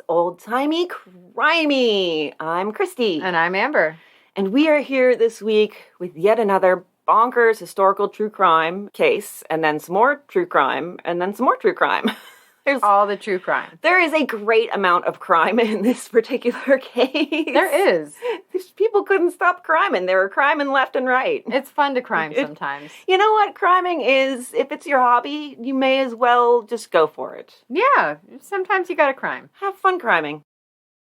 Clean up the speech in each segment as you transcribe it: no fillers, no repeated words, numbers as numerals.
Old Timey Crimey. I'm Christy. And I'm Amber. And we are here this week with yet another bonkers historical true crime case, and then some more true crime, and then some more true crime. There's all the true crime. There is a great amount of crime in this particular case. There is. These people couldn't stop criming. They were criming left and right. It's fun to crime sometimes. You know what criming is? If it's your hobby, you may as well just go for it. Yeah, sometimes you gotta crime. Have fun criming.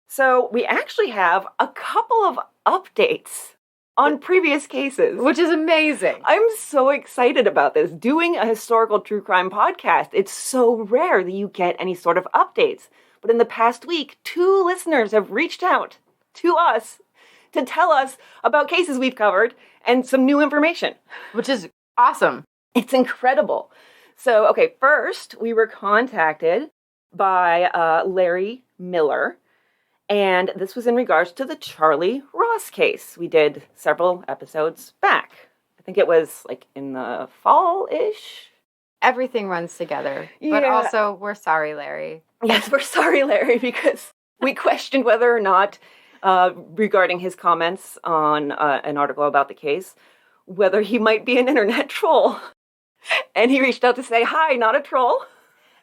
So we actually have a couple of updates on previous cases. Which is amazing. I'm so excited about this. Doing a historical true crime podcast, it's so rare that you get any sort of updates. But in the past week, 2 listeners have reached out to us to tell us about cases we've covered and some new information. Which is awesome. It's incredible. So, okay, first we were contacted by Larry Miller. And this was in regards to the Charley Ross case. We did several episodes back. I think it was like in the fall-ish. Everything runs together. Yeah. But also, we're sorry, Larry. Yes, we're sorry, Larry, because we questioned whether or not, regarding his comments on an article about the case, whether he might be an internet troll. And he reached out to say, hi, not a troll.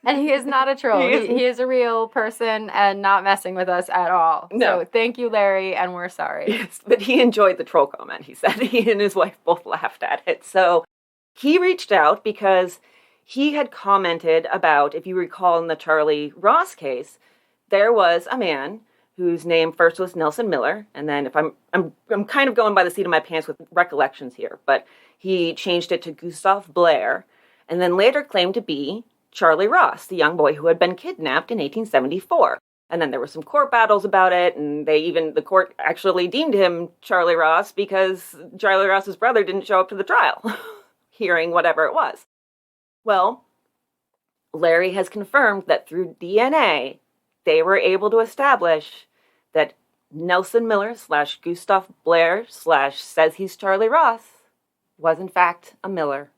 And he is not a troll. He is a real person and not messing with us at all. No. So thank you, Larry, and we're sorry. Yes, but he enjoyed the troll comment, he said. He and his wife both laughed at it. So he reached out because he had commented about, if you recall in the Charley Ross case, there was a man whose name first was Nelson Miller, and then if I'm kind of going by the seat of my pants with recollections here, but he changed it to Gustav Blair, and then later claimed to be Charley Ross, the young boy who had been kidnapped in 1874. And then there were some court battles about it, and the court actually deemed him Charley Ross because Charley Ross's brother didn't show up to the trial, hearing whatever it was. Well, Larry has confirmed that through DNA, they were able to establish that Nelson Miller / Gustav Blair / says he's Charley Ross was in fact a Miller.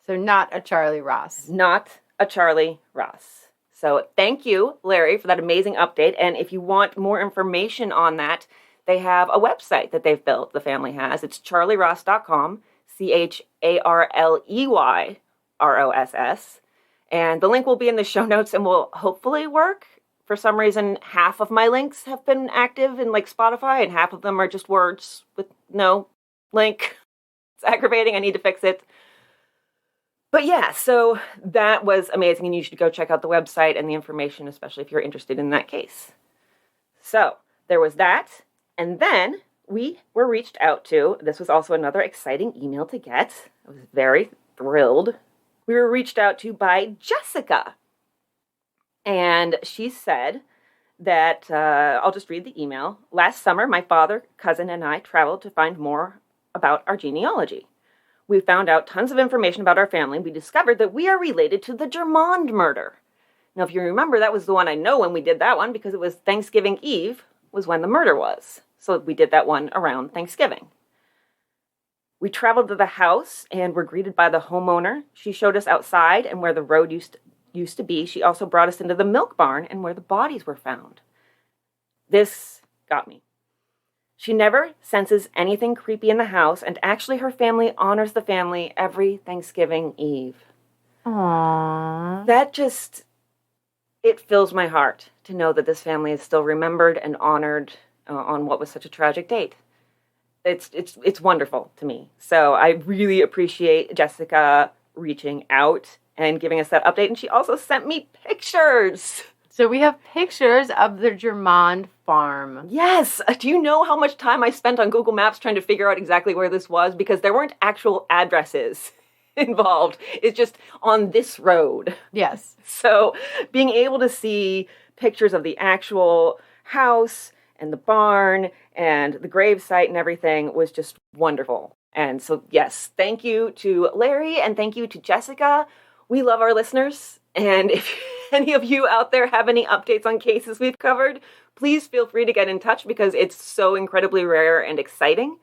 So not a Charley Ross. Not a Charley Ross. So thank you, Larry, for that amazing update. And if you want more information on that, they have a website that they've built, the family has. It's charleyross.com, CharleyRoss. And the link will be in the show notes and will hopefully work. For some reason, half of my links have been active in like Spotify, and half of them are just words with no link. It's aggravating. I need to fix it. But yeah, so that was amazing, and you should go check out the website and the information, especially if you're interested in that case. So there was that, and then we were reached out to. This was also another exciting email to get. I was very thrilled. We were reached out to by Jessica, and she said that, I'll just read the email. Last summer, my father, cousin, and I traveled to find more about our genealogy. We found out tons of information about our family. We discovered that we are related to the Germond murder. Now, if you remember, that was the one I know when we did that one, because it was Thanksgiving Eve was when the murder was. So we did that one around Thanksgiving. We traveled to the house and were greeted by the homeowner. She showed us outside and where the road used to be. She also brought us into the milk barn and where the bodies were found. This got me. She never senses anything creepy in the house, and actually her family honors the family every Thanksgiving Eve. Aww. That just, it fills my heart to know that this family is still remembered and honored on what was such a tragic date. It's wonderful to me. So I really appreciate Jessica reaching out and giving us that update, and she also sent me pictures. So we have pictures of the Germond farm. Yes. Do you know how much time I spent on Google Maps trying to figure out exactly where this was? Because there weren't actual addresses involved. It's just on this road. Yes. So being able to see pictures of the actual house and the barn and the gravesite and everything was just wonderful. And so, yes, thank you to Larry and thank you to Jessica. We love our listeners. And if any of you out there have any updates on cases we've covered, please feel free to get in touch because it's so incredibly rare and exciting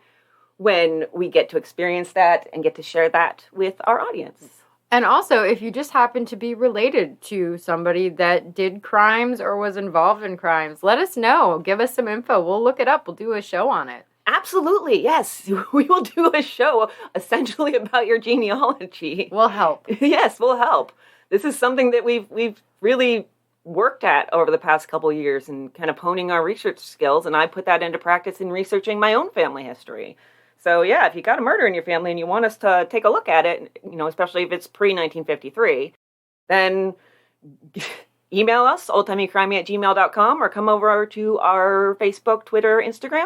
when we get to experience that and get to share that with our audience. And also, if you just happen to be related to somebody that did crimes or was involved in crimes, let us know. Give us some info. We'll look it up. We'll do a show on it. Absolutely, yes. We will do a show essentially about your genealogy. We'll help. Yes, we'll help. This is something that we've really worked at over the past couple of years and kind of honing our research skills, and I put that into practice in researching my own family history. So yeah, if you got a murder in your family and you want us to take a look at it, especially if it's pre-1953, then email us, oldtimeycrimey@gmail.com, or come over to our Facebook, Twitter, Instagram.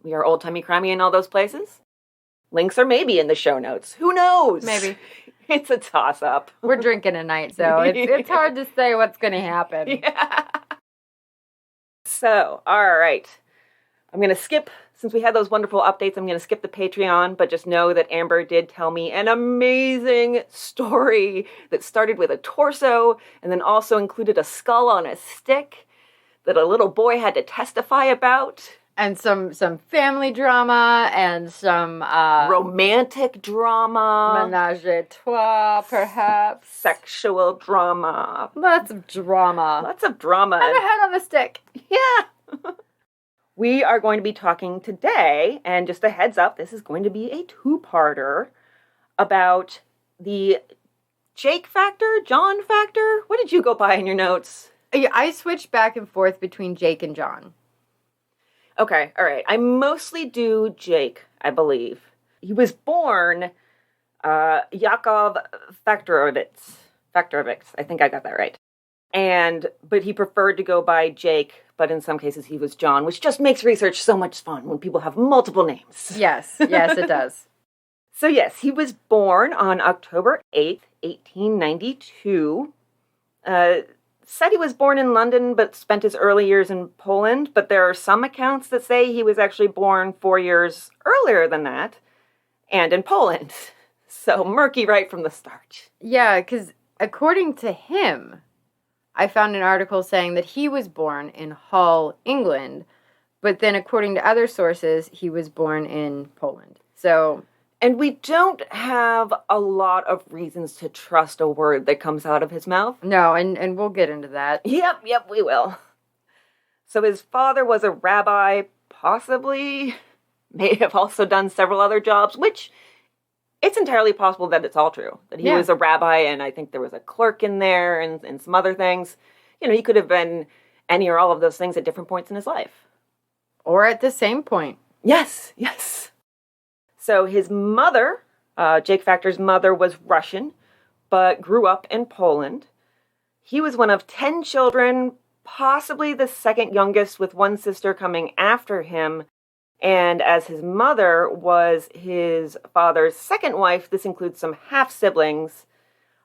We are Old Timey Crimey in all those places. Links are maybe in the show notes. Who knows? Maybe. It's a toss-up. We're drinking tonight, so it's hard to say what's going to happen. Yeah. So, all right. I'm going to skip, since we had those wonderful updates, I'm going to skip the Patreon, but just know that Amber did tell me an amazing story that started with a torso and then also included a skull on a stick that a little boy had to testify about. And some family drama and some romantic drama. Menage a trois, perhaps. Sexual drama. Lots of drama. Lots of drama. And a head on a stick. Yeah. We are going to be talking today, and just a heads up, this is going to be a two-parter about the Jake factor, John factor. What did you go by in your notes? I switched back and forth between Jake and John. Okay, all right. I mostly do Jake, I believe. He was born Yakov Faktorovich. I think I got that right. But he preferred to go by Jake, but in some cases he was John, which just makes research so much fun when people have multiple names. Yes, it does. So yes, he was born on October 8th, 1892. Said he was born in London, but spent his early years in Poland. But there are some accounts that say he was actually born 4 years earlier than that, and in Poland. So murky right from the start. Yeah, because according to him, I found an article saying that he was born in Hull, England, but then according to other sources, he was born in Poland. So... And we don't have a lot of reasons to trust a word that comes out of his mouth. No, and we'll get into that. Yep, we will. So his father was a rabbi, possibly, may have also done several other jobs, which it's entirely possible that it's all true. That he was a rabbi, and I think there was a clerk in there and some other things. He could have been any or all of those things at different points in his life. Or at the same point. Yes. So his mother, Jake Factor's mother, was Russian, but grew up in Poland. He was one of 10 children, possibly the second youngest, with one sister coming after him. And as his mother was his father's second wife, this includes some half-siblings.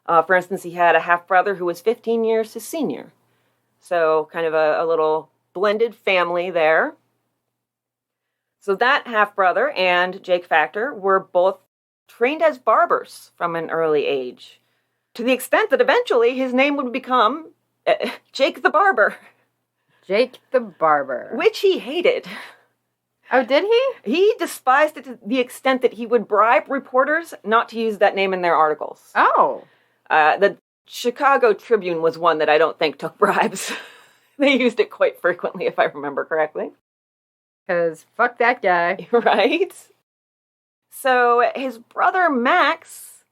For instance, he had a half-brother who was 15 years his senior. So kind of a little blended family there. So that half-brother and Jake Factor were both trained as barbers from an early age, to the extent that eventually his name would become Jake the Barber. Jake the Barber. Which he hated. Oh, did he? He despised it to the extent that he would bribe reporters not to use that name in their articles. Oh. The Chicago Tribune was one that I don't think took bribes. They used it quite frequently, if I remember correctly. Because fuck that guy. Right? So his brother Max,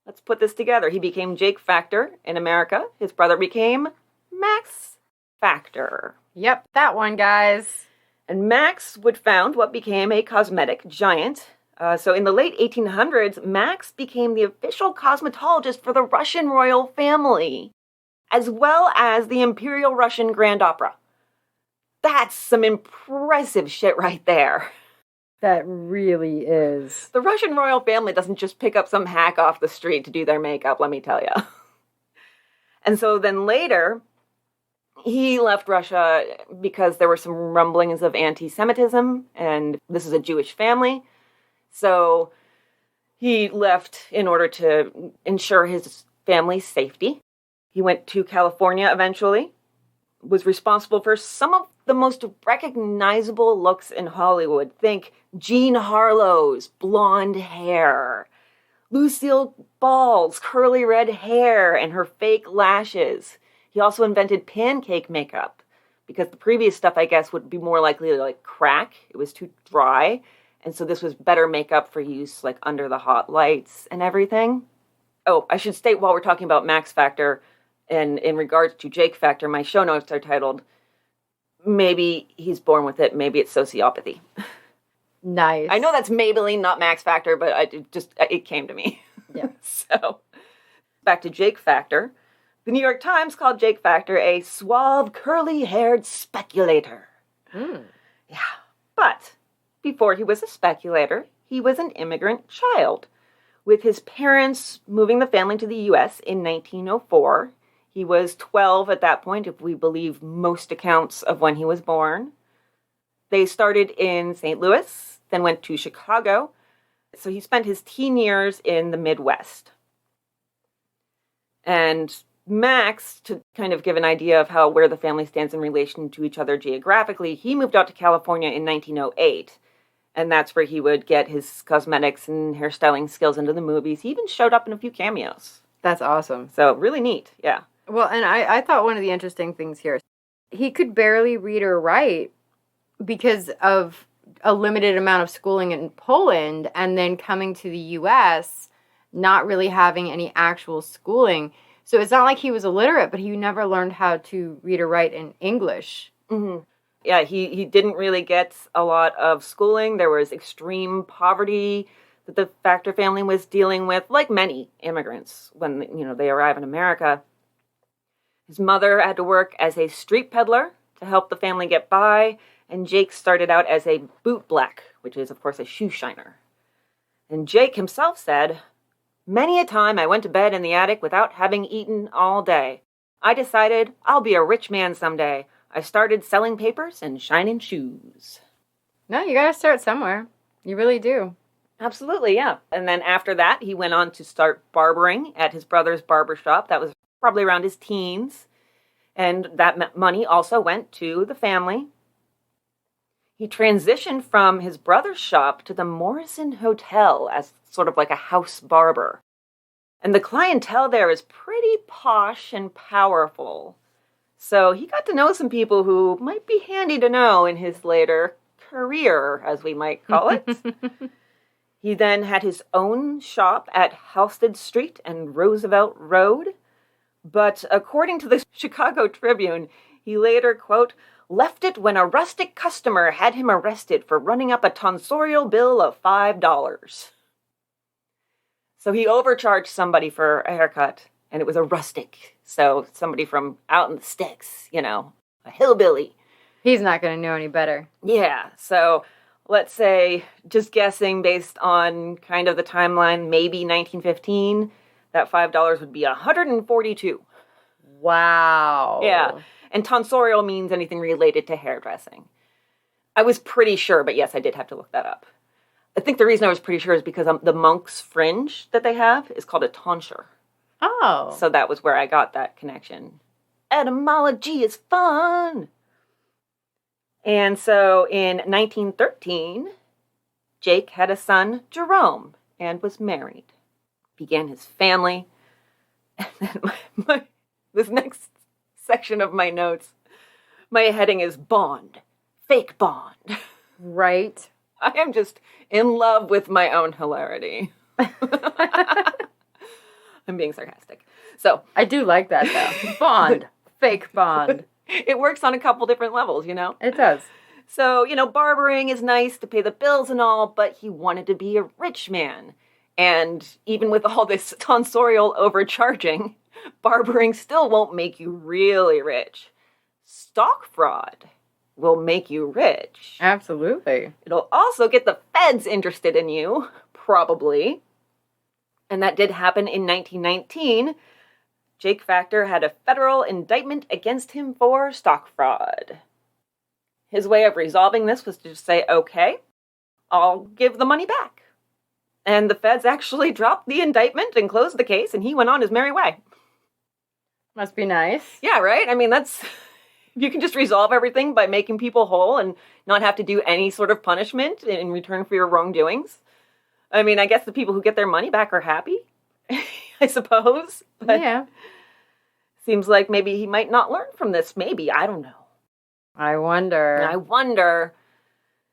let's put this together. He became Jake Factor in America. His brother became Max Factor. Yep, that one, guys. And Max would found what became a cosmetic giant. So in the late 1800s, Max became the official cosmetologist for the Russian royal family, as well as the Imperial Russian Grand Opera. That's some impressive shit right there. That really is. The Russian royal family doesn't just pick up some hack off the street to do their makeup, let me tell you. And so then later, he left Russia because there were some rumblings of anti-Semitism, and this is a Jewish family. So he left in order to ensure his family's safety. He went to California eventually, was responsible for some of the most recognizable looks in Hollywood. Think Jean Harlow's blonde hair, Lucille Ball's curly red hair and her fake lashes. He also invented pancake makeup because the previous stuff, I guess, would be more likely to like crack. It was too dry. And so this was better makeup for use like under the hot lights and everything. Oh, I should state while we're talking about Max Factor and in regards to Jake Factor, my show notes are titled, maybe he's born with it, maybe it's sociopathy. Nice. I know that's Maybelline, not Max Factor, but it came to me. Yeah. So, back to Jake Factor. The New York Times called Jake Factor a suave, curly-haired speculator. Yeah. But before he was a speculator, he was an immigrant child. With his parents moving the family to the U.S. in 1904, he was 12 at that point, if we believe most accounts of when he was born. They started in St. Louis, then went to Chicago. So he spent his teen years in the Midwest. And Max, to kind of give an idea of where the family stands in relation to each other geographically, he moved out to California in 1908. And that's where he would get his cosmetics and hairstyling skills into the movies. He even showed up in a few cameos. That's awesome. So really neat, yeah. Well, and I thought one of the interesting things here, he could barely read or write because of a limited amount of schooling in Poland and then coming to the U.S., not really having any actual schooling. So it's not like he was illiterate, but he never learned how to read or write in English. Mm-hmm. Yeah, he didn't really get a lot of schooling. There was extreme poverty that the Factor family was dealing with, like many immigrants when they arrive in America. His mother had to work as a street peddler to help the family get by, and Jake started out as a bootblack, which is, of course, a shoe shiner. And Jake himself said, "Many a time I went to bed in the attic without having eaten all day. I decided I'll be a rich man someday. I started selling papers and shining shoes." No, you gotta start somewhere. You really do. Absolutely, yeah. And then after that, he went on to start barbering at his brother's barbershop. That was probably around his teens. And that money also went to the family. He transitioned from his brother's shop to the Morrison Hotel as sort of like a house barber. And the clientele there is pretty posh and powerful. So he got to know some people who might be handy to know in his later career, as we might call it. He then had his own shop at Halsted Street and Roosevelt Road. But according to the Chicago Tribune, he later, quote, left it when a rustic customer had him arrested for running up a tonsorial bill of $5. So he overcharged somebody for a haircut, and it was a rustic. So somebody from out in the sticks, a hillbilly. He's not going to know any better. Yeah, so let's say, just guessing based on kind of the timeline, maybe 1915, that $5 would be $142. Wow. Yeah, and tonsorial means anything related to hairdressing. I was pretty sure, but yes, I did have to look that up. I think the reason I was pretty sure is because the monk's fringe that they have is called a tonsure. Oh. So that was where I got that connection. Etymology is fun! And so in 1913, Jake had a son, Jerome, and was married. Began his family. And then this next section of my notes, my heading is Bond. Fake Bond. Right. I am just in love with my own hilarity. I'm being sarcastic. So I do like that, though. Bond. Fake Bond. It works on a couple different levels, It does. So, barbering is nice to pay the bills and all, but he wanted to be a rich man. And even with all this tonsorial overcharging, barbering still won't make you really rich. Stock fraud will make you rich. Absolutely. It'll also get the feds interested in you, probably. And that did happen in 1919. Jake Factor had a federal indictment against him for stock fraud. His way of resolving this was to just say, okay, I'll give the money back. And the feds actually dropped the indictment and closed the case, and he went on his merry way. Must be nice. Yeah, right? I mean, you can just resolve everything by making people whole and not have to do any sort of punishment in return for your wrongdoings. I mean, I guess the people who get their money back are happy, I suppose. But Yeah. seems like maybe he might not learn from this. Maybe. I don't know. I wonder.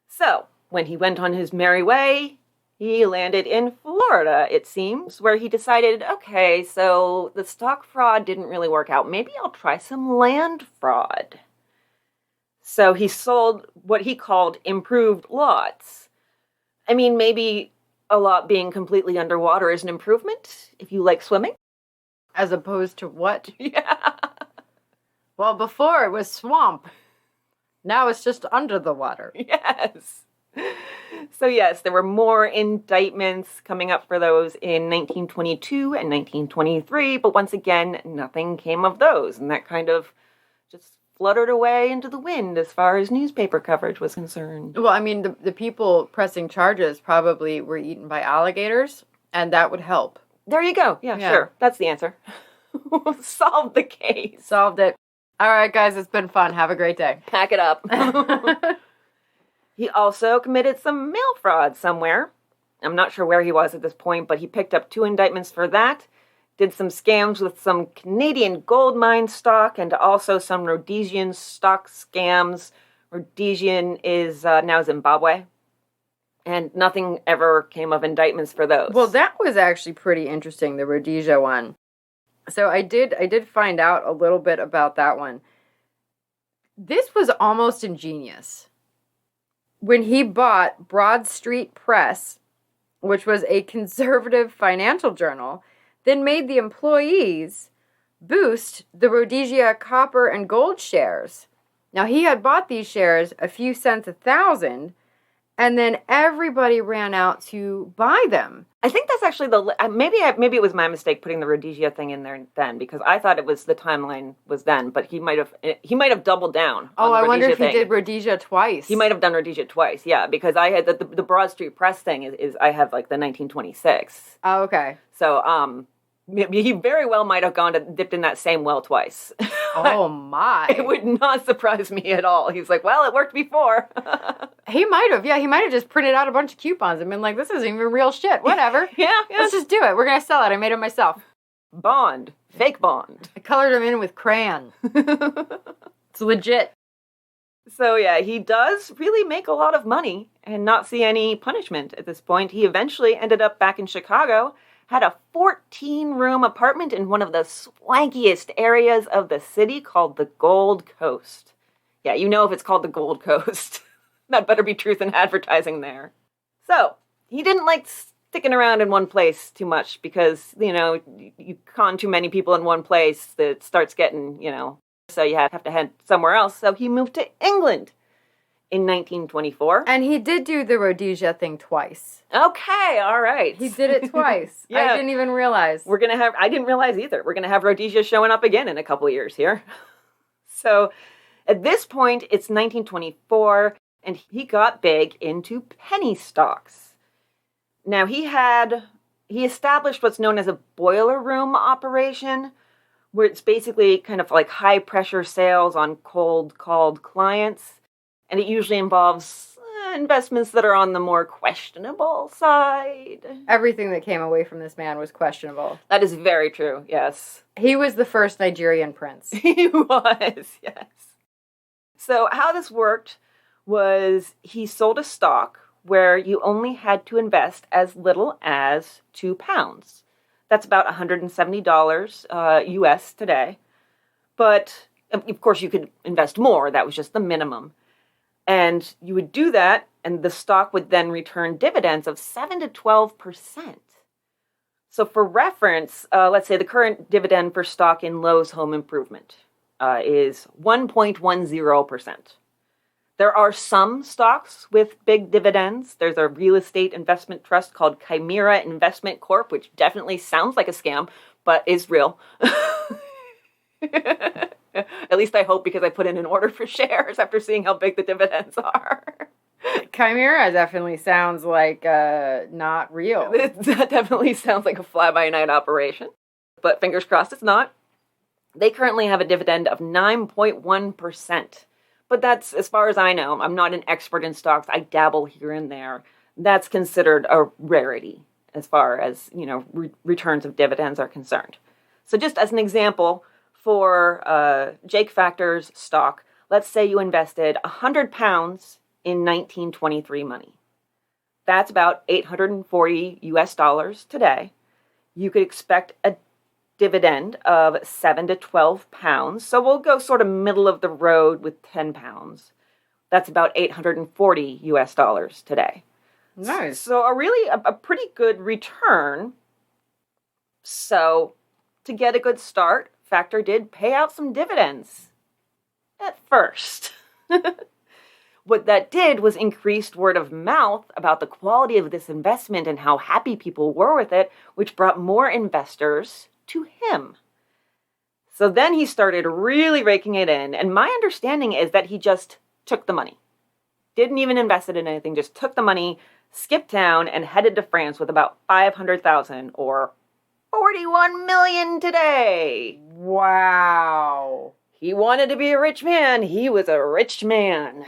So, when he went on his merry way, he landed in Florida, it seems, where he decided, okay, so the stock fraud didn't really work out. Maybe I'll try some land fraud. So he sold what he called improved lots. I mean, maybe a lot being completely underwater is an improvement if you like swimming. As opposed to what? Yeah. Well, before it was swamp. Now it's just under the water. Yes. So yes, there were more indictments coming up for those in 1922 and 1923, but once again, nothing came of those, and that kind of just fluttered away into the wind as far as newspaper coverage was concerned. Well, I mean, the people pressing charges probably were eaten by alligators, and that would help. There you go. Yeah. Sure. That's the answer. Solved the case. Solved it. All right, guys, it's been fun. Have a great day. Pack it up. He also committed some mail fraud somewhere. I'm not sure where he was at this point, but he picked up 2 indictments for that. Did some scams with some Canadian gold mine stock and also some Rhodesian stock scams. Rhodesian is now Zimbabwe. And nothing ever came of indictments for those. Well, that was actually pretty interesting, the Rhodesia one. So I did find out a little bit about that one. This was almost ingenious. When he bought Broad Street Press, which was a conservative financial journal, then made the employees boost the Rhodesia copper and gold shares. Now, he had bought these shares a few cents 1,000, and then everybody ran out to buy them. I think that's actually maybe it was my mistake putting the Rhodesia thing in there then, because I thought it was the timeline was then, but he might have doubled down. Oh, I wonder if thing. He did Rhodesia twice. He might have done Rhodesia twice, yeah, because I had the Broad Street Press thing is I have like the 1926. Oh, okay. So he very well might have dipped in that same well twice. Oh my! It would not surprise me at all. He's like, well, it worked before. He might have, yeah. He might have just printed out a bunch of coupons and been like, this isn't even real shit. Whatever. Yeah. Let's just do it. We're going to sell it. I made it myself. Bond. Fake Bond. I colored them in with crayon. It's legit. So, yeah, he does really make a lot of money and not see any punishment at this point. He eventually ended up back in Chicago, had a 14-room apartment in one of the swankiest areas of the city called the Gold Coast. Yeah, you know if it's called the Gold Coast. That better be truth in advertising there. So, he didn't like sticking around in one place too much because, you con too many people in one place that starts getting, so you have to head somewhere else. So he moved to England in 1924. And he did do the Rhodesia thing twice. Okay, all right. He did it twice. Yeah. I didn't even realize. I didn't realize either. We're going to have Rhodesia showing up again in a couple years here. So at this point, it's 1924, and he got big into penny stocks. Now, he established what's known as a boiler room operation, where it's basically kind of like high-pressure sales on cold-called clients, and it usually involves investments that are on the more questionable side. Everything that came away from this man was questionable. That is very true, yes. He was the first Nigerian prince. He was, yes. So how this worked was he sold a stock where you only had to invest as little as £2. That's about $170 US today. But, of course, you could invest more. That was just the minimum. And you would do that, and the stock would then return dividends of 7 to 12%. So for reference, let's say the current dividend for stock in Lowe's Home Improvement is 1.10%. There are some stocks with big dividends. There's a real estate investment trust called Chimera Investment Corp, which definitely sounds like a scam, but is real. At least I hope, because I put in an order for shares after seeing how big the dividends are. Chimera definitely sounds like not real. That definitely sounds like a fly-by-night operation, but fingers crossed it's not. They currently have a dividend of 9.1%. But that's, as far as I know, I'm not an expert in stocks. I dabble here and there. that's considered a rarity as far as, returns of dividends are concerned. So just as an example, for Jake Factor's stock, let's say you invested £100 in 1923 money. That's about $840 today. You could expect a dividend of £7 to £12. So we'll go sort of middle of the road with £10. That's about $840 today. Nice. So a pretty good return. So to get a good start, Factor did pay out some dividends at first. What that did was increased word of mouth about the quality of this investment and how happy people were with it, which brought more investors to him. So then he started really raking it in, and my understanding is that he just took the money. Didn't even invest it in anything, just took the money, skipped town, and headed to France with about 500,000 or 41 million today. Wow. He wanted to be a rich man. He was a rich man.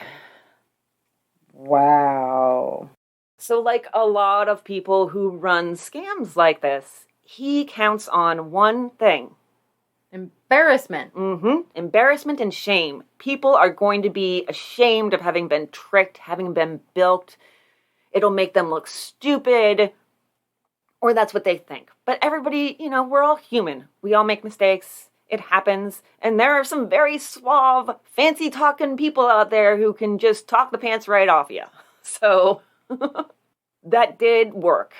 Wow. So like a lot of people who run scams like this, he counts on one thing. Embarrassment. Embarrassment and shame. People are going to be ashamed of having been tricked, having been bilked. It'll make them look stupid. Or that's what they think. But everybody, we're all human. We all make mistakes. It happens. And there are some very suave, fancy-talking people out there who can just talk the pants right off you. So that did work.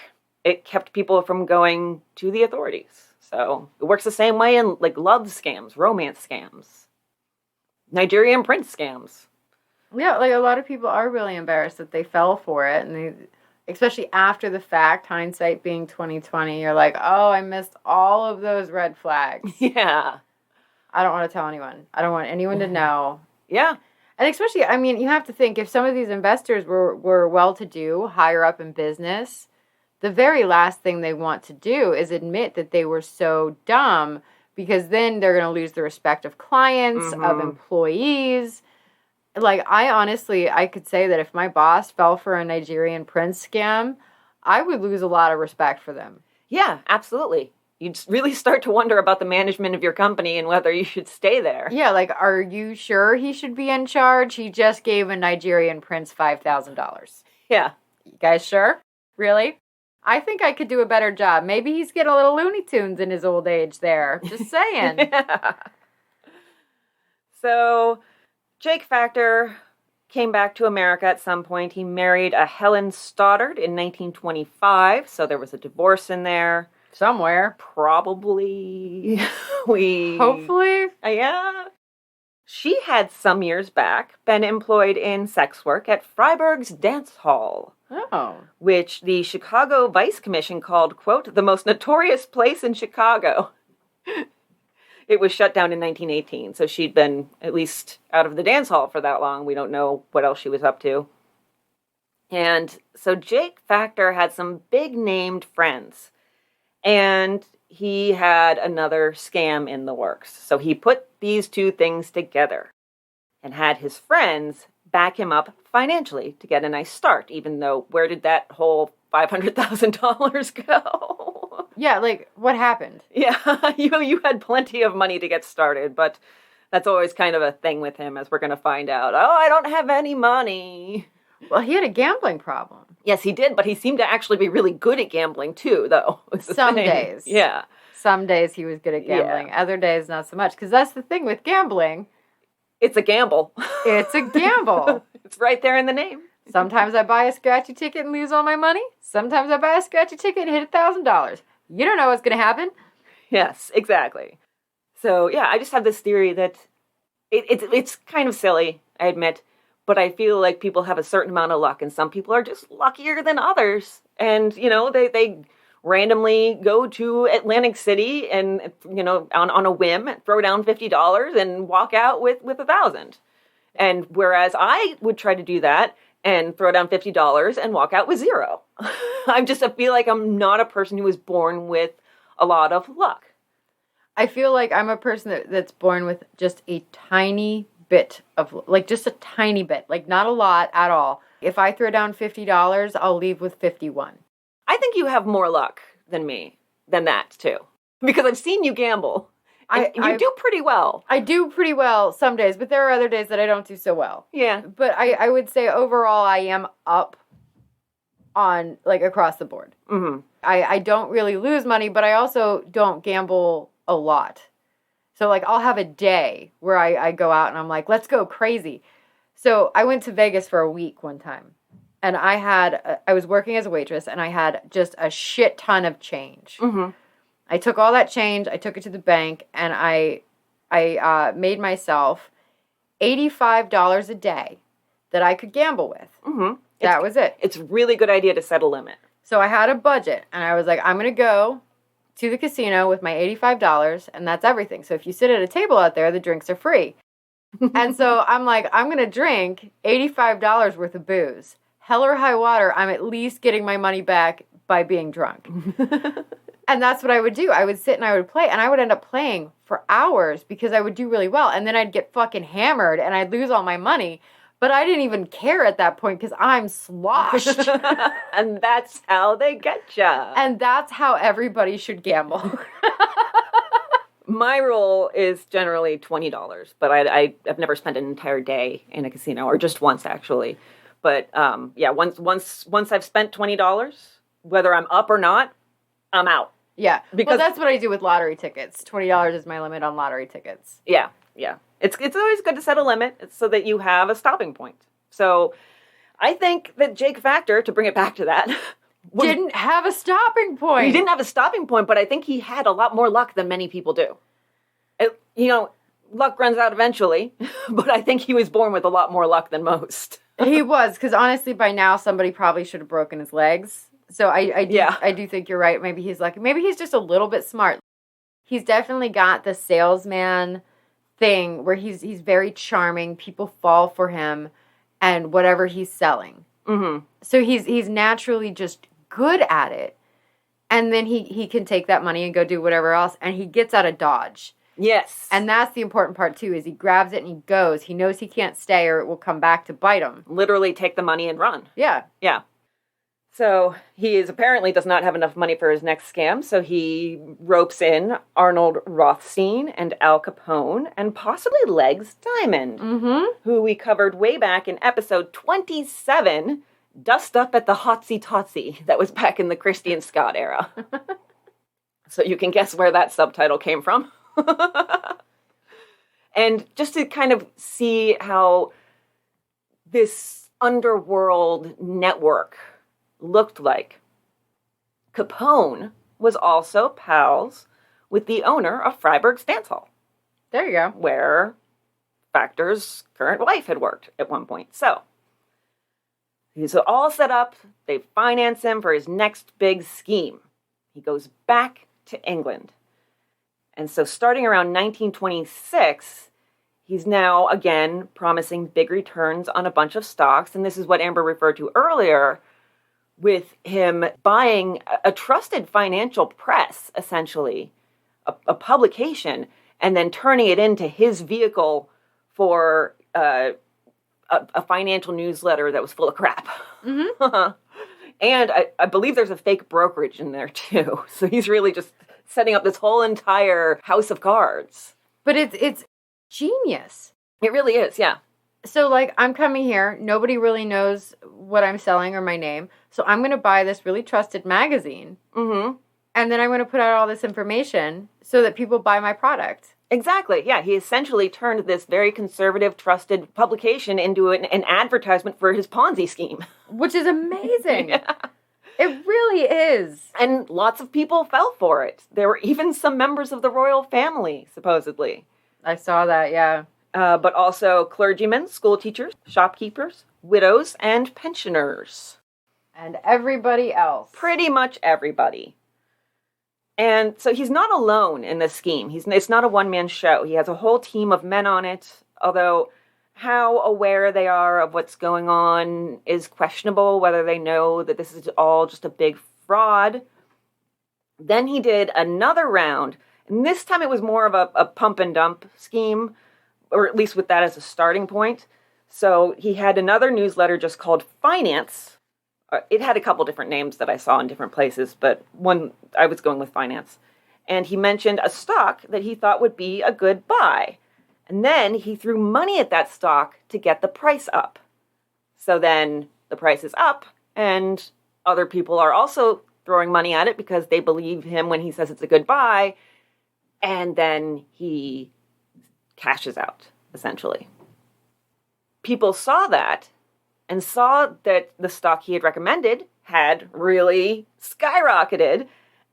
It kept people from going to the authorities. So it works the same way in love scams, romance scams, Nigerian prince scams. Yeah, a lot of people are really embarrassed that they fell for it, and especially after the fact, hindsight being 2020, you're like, oh, I missed all of those red flags. Yeah. I don't want to tell anyone. I don't want anyone to know. Yeah. And especially, you have to think, if some of these investors were well-to-do, higher up in business, the very last thing they want to do is admit that they were so dumb, because then they're going to lose the respect of clients, of employees. I could say that if my boss fell for a Nigerian prince scam, I would lose a lot of respect for them. Yeah, absolutely. You'd really start to wonder about the management of your company and whether you should stay there. Yeah, are you sure he should be in charge? He just gave a Nigerian prince $5,000. Yeah. You guys sure? Really? I think I could do a better job. Maybe he's getting a little Looney Tunes in his old age there. Just saying. Yeah. So Jake Factor came back to America at some point. He married a Helen Stoddard in 1925, so there was a divorce in there. Somewhere. Probably. Hopefully. Yeah. She had some years back been employed in sex work at Freiburg's Dance Hall. Oh. Which the Chicago Vice Commission called, quote, the most notorious place in Chicago. It was shut down in 1918, so she'd been at least out of the dance hall for that long. We don't know what else she was up to. And so Jake Factor had some big-named friends, and he had another scam in the works. So he put these two things together and had his friends back him up financially to get a nice start, even though where did that whole $500,000 go? Yeah, what happened? Yeah, you had plenty of money to get started, but that's always kind of a thing with him, as we're going to find out. Oh, I don't have any money. Well, he had a gambling problem. Yes, he did, but he seemed to actually be really good at gambling, too, though. Some days. Yeah. Some days he was good at gambling. Yeah. Other days, not so much. Because that's the thing with gambling. It's a gamble. It's a gamble. It's right there in the name. Sometimes I buy a scratchy ticket and lose all my money. Sometimes I buy a scratchy ticket and hit $1,000. You don't know what's going to happen. Yes, exactly. So, yeah, I just have this theory that it's kind of silly, I admit, but I feel like people have a certain amount of luck, and some people are just luckier than others. And, they randomly go to Atlantic City and, on a whim, throw down $50 and walk out with $1,000. And whereas I would try to do that and throw down $50 and walk out with $0. I feel like I'm not a person who was born with a lot of luck. I feel like I'm a person that's born with just a tiny bit of, just a tiny bit, not a lot at all, If I throw down $50, I'll leave with 51. I think you have more luck than me, than that, too. Because I've seen you gamble. And you do pretty well. I do pretty well some days, but there are other days that I don't do so well. Yeah. But I would say overall I am up on, like, across the board. Mm-hmm. I don't really lose money, but I also don't gamble a lot. So, like, I'll have a day where I go out and I'm like, let's go crazy. So I went to Vegas for a week one time. And I was working as a waitress, and I had just a shit ton of change. Mm-hmm. I took all that change, I took it to the bank, and I made myself $85 a day that I could gamble with. Mm-hmm. That was it. It's a really good idea to set a limit. So I had a budget, and I was like, I'm going to go to the casino with my $85, and that's everything. So if you sit at a table out there, the drinks are free. And so I'm like, I'm going to drink $85 worth of booze. Hell or high water, I'm at least getting my money back by being drunk. And that's what I would do. I would sit and I would play, and I would end up playing for hours because I would do really well. And then I'd get fucking hammered, and I'd lose all my money. But I didn't even care at that point because I'm sloshed. And that's how they get ya. And that's how everybody should gamble. My rule is generally $20, but I've never spent an entire day in a casino, or just once actually. But yeah, once I've spent $20, whether I'm up or not, I'm out. Yeah, because that's what I do with lottery tickets. $20 is my limit on lottery tickets. Yeah. It's always good to set a limit so that you have a stopping point. So I think that Jake Factor, to bring it back to that, didn't have a stopping point. He didn't have a stopping point, but I think he had a lot more luck than many people do. Luck runs out eventually, but I think he was born with a lot more luck than most. He was, because honestly, by now, somebody probably should have broken his legs. So I do think you're right. Maybe he's lucky. Maybe he's just a little bit smart. He's definitely got the salesman thing where he's very charming. People fall for him and whatever he's selling. Mm-hmm. So he's naturally just good at it. And then he can take that money and go do whatever else. And he gets out of Dodge. Yes. And that's the important part, too, is he grabs it and he goes. He knows he can't stay or it will come back to bite him. Literally take the money and run. Yeah. Yeah. So he apparently does not have enough money for his next scam, so he ropes in Arnold Rothstein and Al Capone and possibly Legs Diamond, who we covered way back in episode 27, Dust Up at the Hotsy Totsy, that was back in the Christie and Scott era. So you can guess where that subtitle came from. And just to kind of see how this underworld network looked like, Capone was also pals with the owner of Freiburg's Dance Hall. There you go. Where Factor's current wife had worked at one point. So he's all set up. They finance him for his next big scheme. He goes back to England. And so starting around 1926, he's now, again, promising big returns on a bunch of stocks. And this is what Amber referred to earlier, with him buying a trusted financial press, essentially, a publication, and then turning it into his vehicle for a financial newsletter that was full of crap. Mm-hmm. And I believe there's a fake brokerage in there, too. So he's really just setting up this whole entire house of cards. But it's genius. It really is, yeah. So, like, I'm coming here. Nobody really knows what I'm selling or my name. So I'm going to buy this really trusted magazine. Mm-hmm. And then I'm going to put out all this information so that people buy my product. Exactly, yeah. He essentially turned this very conservative, trusted publication into an advertisement for his Ponzi scheme. Which is amazing. Yeah. It really is. And lots of people fell for it. There were even some members of the royal family, supposedly. I saw that, yeah. But also clergymen, school teachers, shopkeepers, widows, and pensioners. And everybody else. Pretty much everybody. And so he's not alone in this scheme. It's not a one-man show. He has a whole team of men on it, although how aware they are of what's going on is questionable, whether they know that this is all just a big fraud. Then he did another round, and this time it was more of a pump and dump scheme, or at least with that as a starting point. So he had another newsletter just called Finance. It had a couple different names that I saw in different places, but one, I was going with Finance. And he mentioned a stock that he thought would be a good buy. And then he threw money at that stock to get the price up. So then the price is up, and other people are also throwing money at it because they believe him when he says it's a good buy. And then he cashes out, essentially. People saw that and saw that the stock he had recommended had really skyrocketed.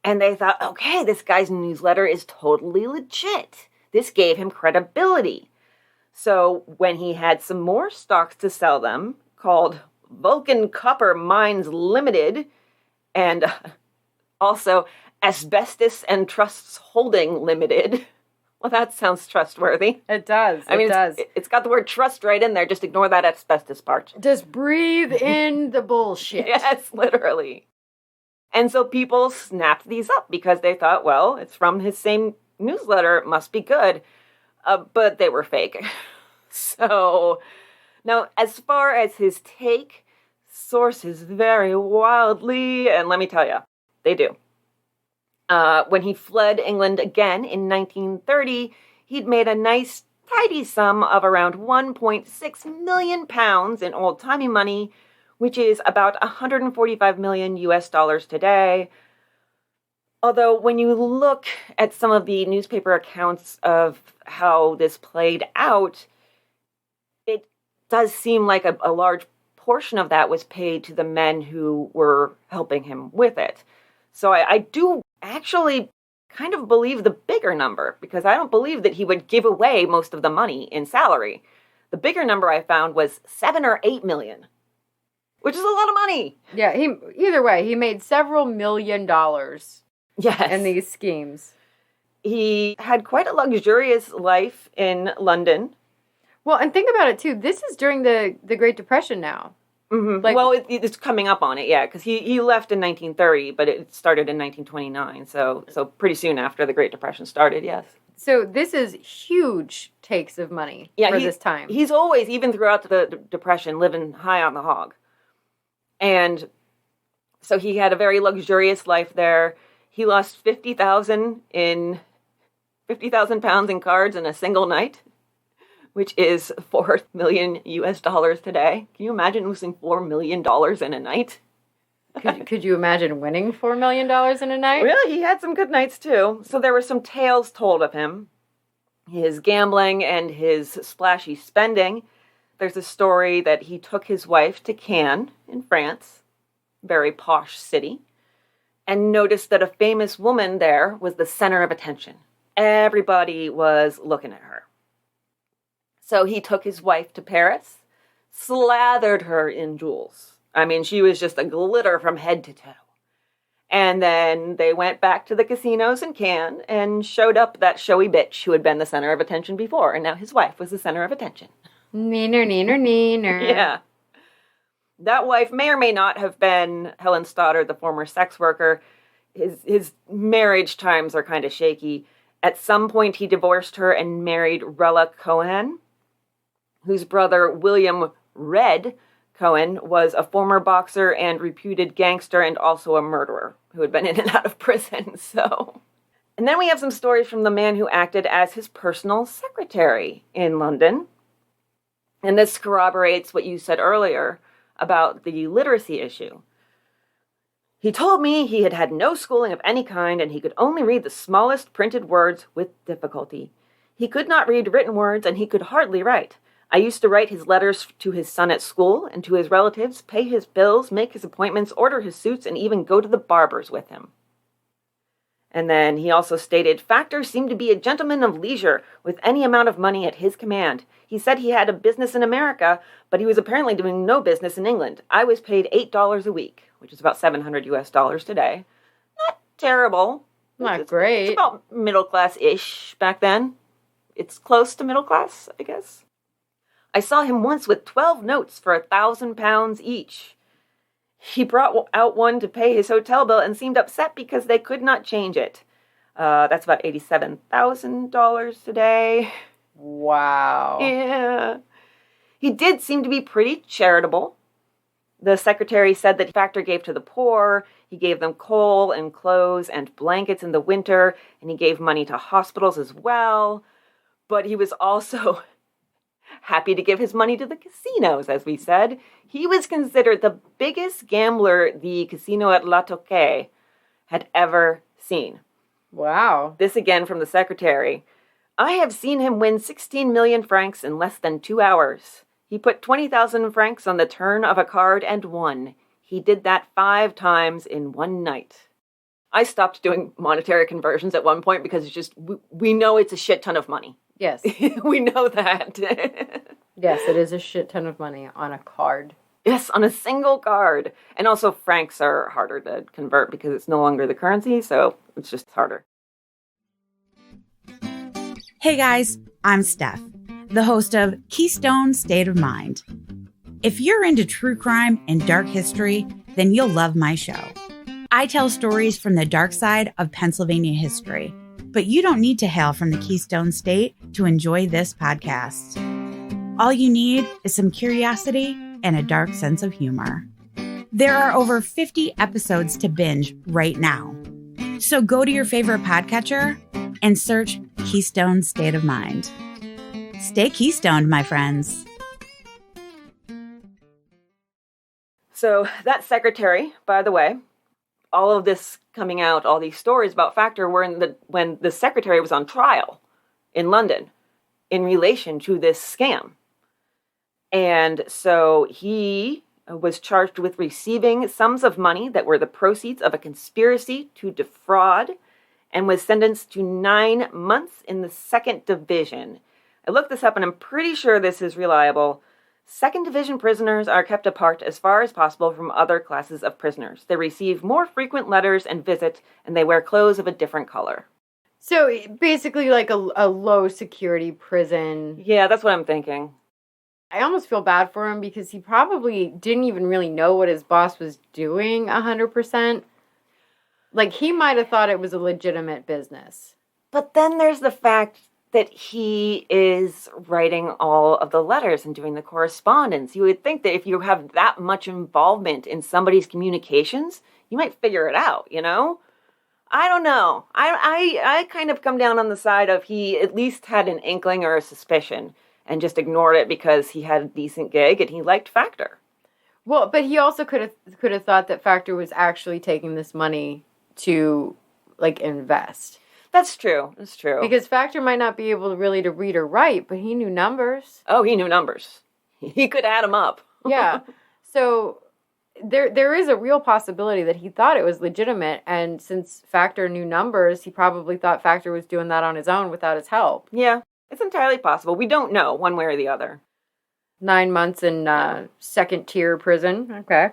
And they thought, okay, this guy's newsletter is totally legit. This gave him credibility. So when he had some more stocks to sell them, called Vulcan Copper Mines Limited, and also Asbestos and Trusts Holding Limited. Well, that sounds trustworthy. It does. I mean, it does. It's got the word trust right in there. Just ignore that asbestos part. Just breathe in the bullshit. Yes, literally. And so people snapped these up because they thought, well, it's from his same newsletter. It must be good. But they were fake. So now, as far as his take, sources vary wildly. And let me tell you, they do. When he fled England again in 1930, he'd made a nice, tidy sum of around 1.6 million pounds in old-timey money, which is about 145 million US dollars today. Although when you look at some of the newspaper accounts of how this played out, it does seem like a large portion of that was paid to the men who were helping him with it. So I do actually kind of believe the bigger number, because I don't believe that he would give away most of the money in salary. The bigger number I found was 7 or 8 million, which is a lot of money. Yeah, either way, he made several $1 million in these schemes. He had quite a luxurious life in London. Well, and think about it, too. This is during the Great Depression now. Mm-hmm. Well, it's coming up on it, yeah, because he left in 1930, but it started in 1929, so pretty soon after the Great Depression started, yes. So this is huge takes of money for this time. He's always, even throughout the Depression, living high on the hog. And so he had a very luxurious life there. He lost 50,000 pounds in cards in a single night, which is 4 million US dollars today. Can you imagine losing $4 million in a night? Could you imagine winning $4 million in a night? Well, he had some good nights too. So there were some tales told of him. His gambling and his splashy spending. There's a story that he took his wife to Cannes in France, very posh city, and noticed that a famous woman there was the center of attention. Everybody was looking at her. So he took his wife to Paris, slathered her in jewels. I mean, she was just a glitter from head to toe. And then they went back to the casinos in Cannes and showed up that showy bitch who had been the center of attention before. And now his wife was the center of attention. Neener, neener, neener. Yeah. That wife may or may not have been Helen Stoddard, the former sex worker. His marriage times are kind of shaky. At some point, he divorced her and married Rella Cohen, whose brother, William Red Cohen, was a former boxer and reputed gangster and also a murderer who had been in and out of prison. And then we have some stories from the man who acted as his personal secretary in London. And this corroborates what you said earlier about the literacy issue. He told me he had had no schooling of any kind and he could only read the smallest printed words with difficulty. He could not read written words and he could hardly write. I used to write his letters to his son at school and to his relatives, pay his bills, make his appointments, order his suits, and even go to the barber's with him. And then he also stated, Factor seemed to be a gentleman of leisure with any amount of money at his command. He said he had a business in America, but he was apparently doing no business in England. I was paid $8 a week, which is about 700 US dollars today. Not terrible. Not great. It's about middle class-ish back then. It's close to middle class, I guess. I saw him once with 12 notes for £1,000 each. He brought out one to pay his hotel bill and seemed upset because they could not change it. That's about $87,000 today. Wow. Yeah. He did seem to be pretty charitable. The secretary said that Factor gave to the poor, he gave them coal and clothes and blankets in the winter, and he gave money to hospitals as well. But he was also happy to give his money to the casinos, as we said. He was considered the biggest gambler the casino at La Touhy had ever seen. Wow. This again from the secretary. I have seen him win 16 million francs in less than 2 hours. He put 20,000 francs on the turn of a card and won. He did that 5 times in one night. I stopped doing monetary conversions at one point because it's just, we know it's a shit ton of money. Yes. We know that. Yes, it is a shit ton of money on a card. Yes, on a single card. And also francs are harder to convert because it's no longer the currency, so it's just harder. Hey guys, I'm Steph, the host of Keystone State of Mind. If you're into true crime and dark history, then you'll love my show. I tell stories from the dark side of Pennsylvania history, but you don't need to hail from the Keystone State to enjoy this podcast. All you need is some curiosity and a dark sense of humor. There are over 50 episodes to binge right now. So go to your favorite podcatcher and search Keystone State of Mind. Stay Keystoned, my friends. So that secretary, by the way, all of this coming out, all these stories about Factor were when the secretary was on trial in London in relation to this scam. And so he was charged with receiving sums of money that were the proceeds of a conspiracy to defraud and was sentenced to 9 months in the 2nd Division. I looked this up and I'm pretty sure this is reliable. 2nd Division prisoners are kept apart as far as possible from other classes of prisoners. They receive more frequent letters and visits, and they wear clothes of a different color. So basically like a low security prison. Yeah, that's what I'm thinking. I almost feel bad for him because he probably didn't even really know what his boss was doing 100%. Like, he might have thought it was a legitimate business. But then there's the fact that he is writing all of the letters and doing the correspondence. You would think that if you have that much involvement in somebody's communications, you might figure it out, you know? I don't know. I kind of come down on the side of he at least had an inkling or a suspicion and just ignored it because he had a decent gig and he liked Factor. Well, but he also could have thought that Factor was actually taking this money to, like, invest. That's true. That's true. Because Factor might not be able to read or write, but he knew numbers. Oh, he knew numbers. He could add them up. Yeah. So there is a real possibility that he thought it was legitimate, and since Factor knew numbers, he probably thought Factor was doing that on his own without his help. Yeah, it's entirely possible. We don't know one way or the other. 9 months in 2nd-tier prison. Okay.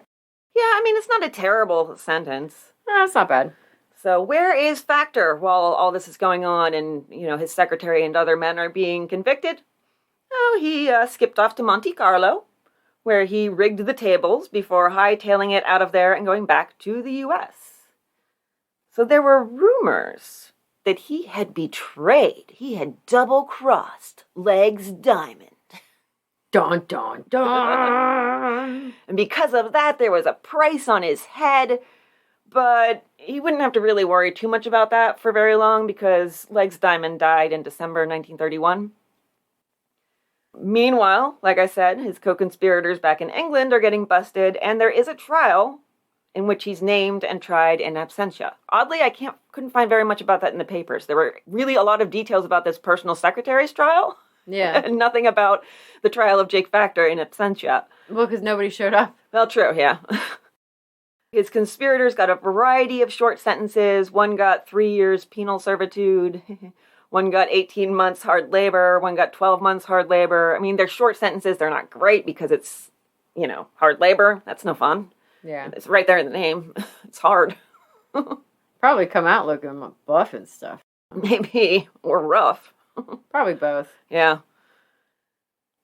Yeah, I mean, it's not a terrible sentence. That's not bad. So where is Factor while all this is going on and, you know, his secretary and other men are being convicted? Oh, he skipped off to Monte Carlo, where he rigged the tables before hightailing it out of there and going back to the U.S. So there were rumors that he had betrayed. He had double-crossed Legs Diamond. Dun, dun, dun. And because of that, there was a price on his head. But he wouldn't have to really worry too much about that for very long because Legs Diamond died in December 1931. Meanwhile, like I said, his co-conspirators back in England are getting busted, and there is a trial in which he's named and tried in absentia. Oddly, I couldn't find very much about that in the papers. There were really a lot of details about this personal secretary's trial. Yeah. And nothing about the trial of Jake Factor in absentia. Well, because nobody showed up. Well, true, yeah. His conspirators got a variety of short sentences. One got 3 years penal servitude. One got 18 months hard labor. One got 12 months hard labor. I mean, they're short sentences. They're not great because it's, you know, hard labor. That's no fun. Yeah. It's right there in the name. It's hard. Probably come out looking buff and stuff. Maybe. Or rough. Probably both. Yeah.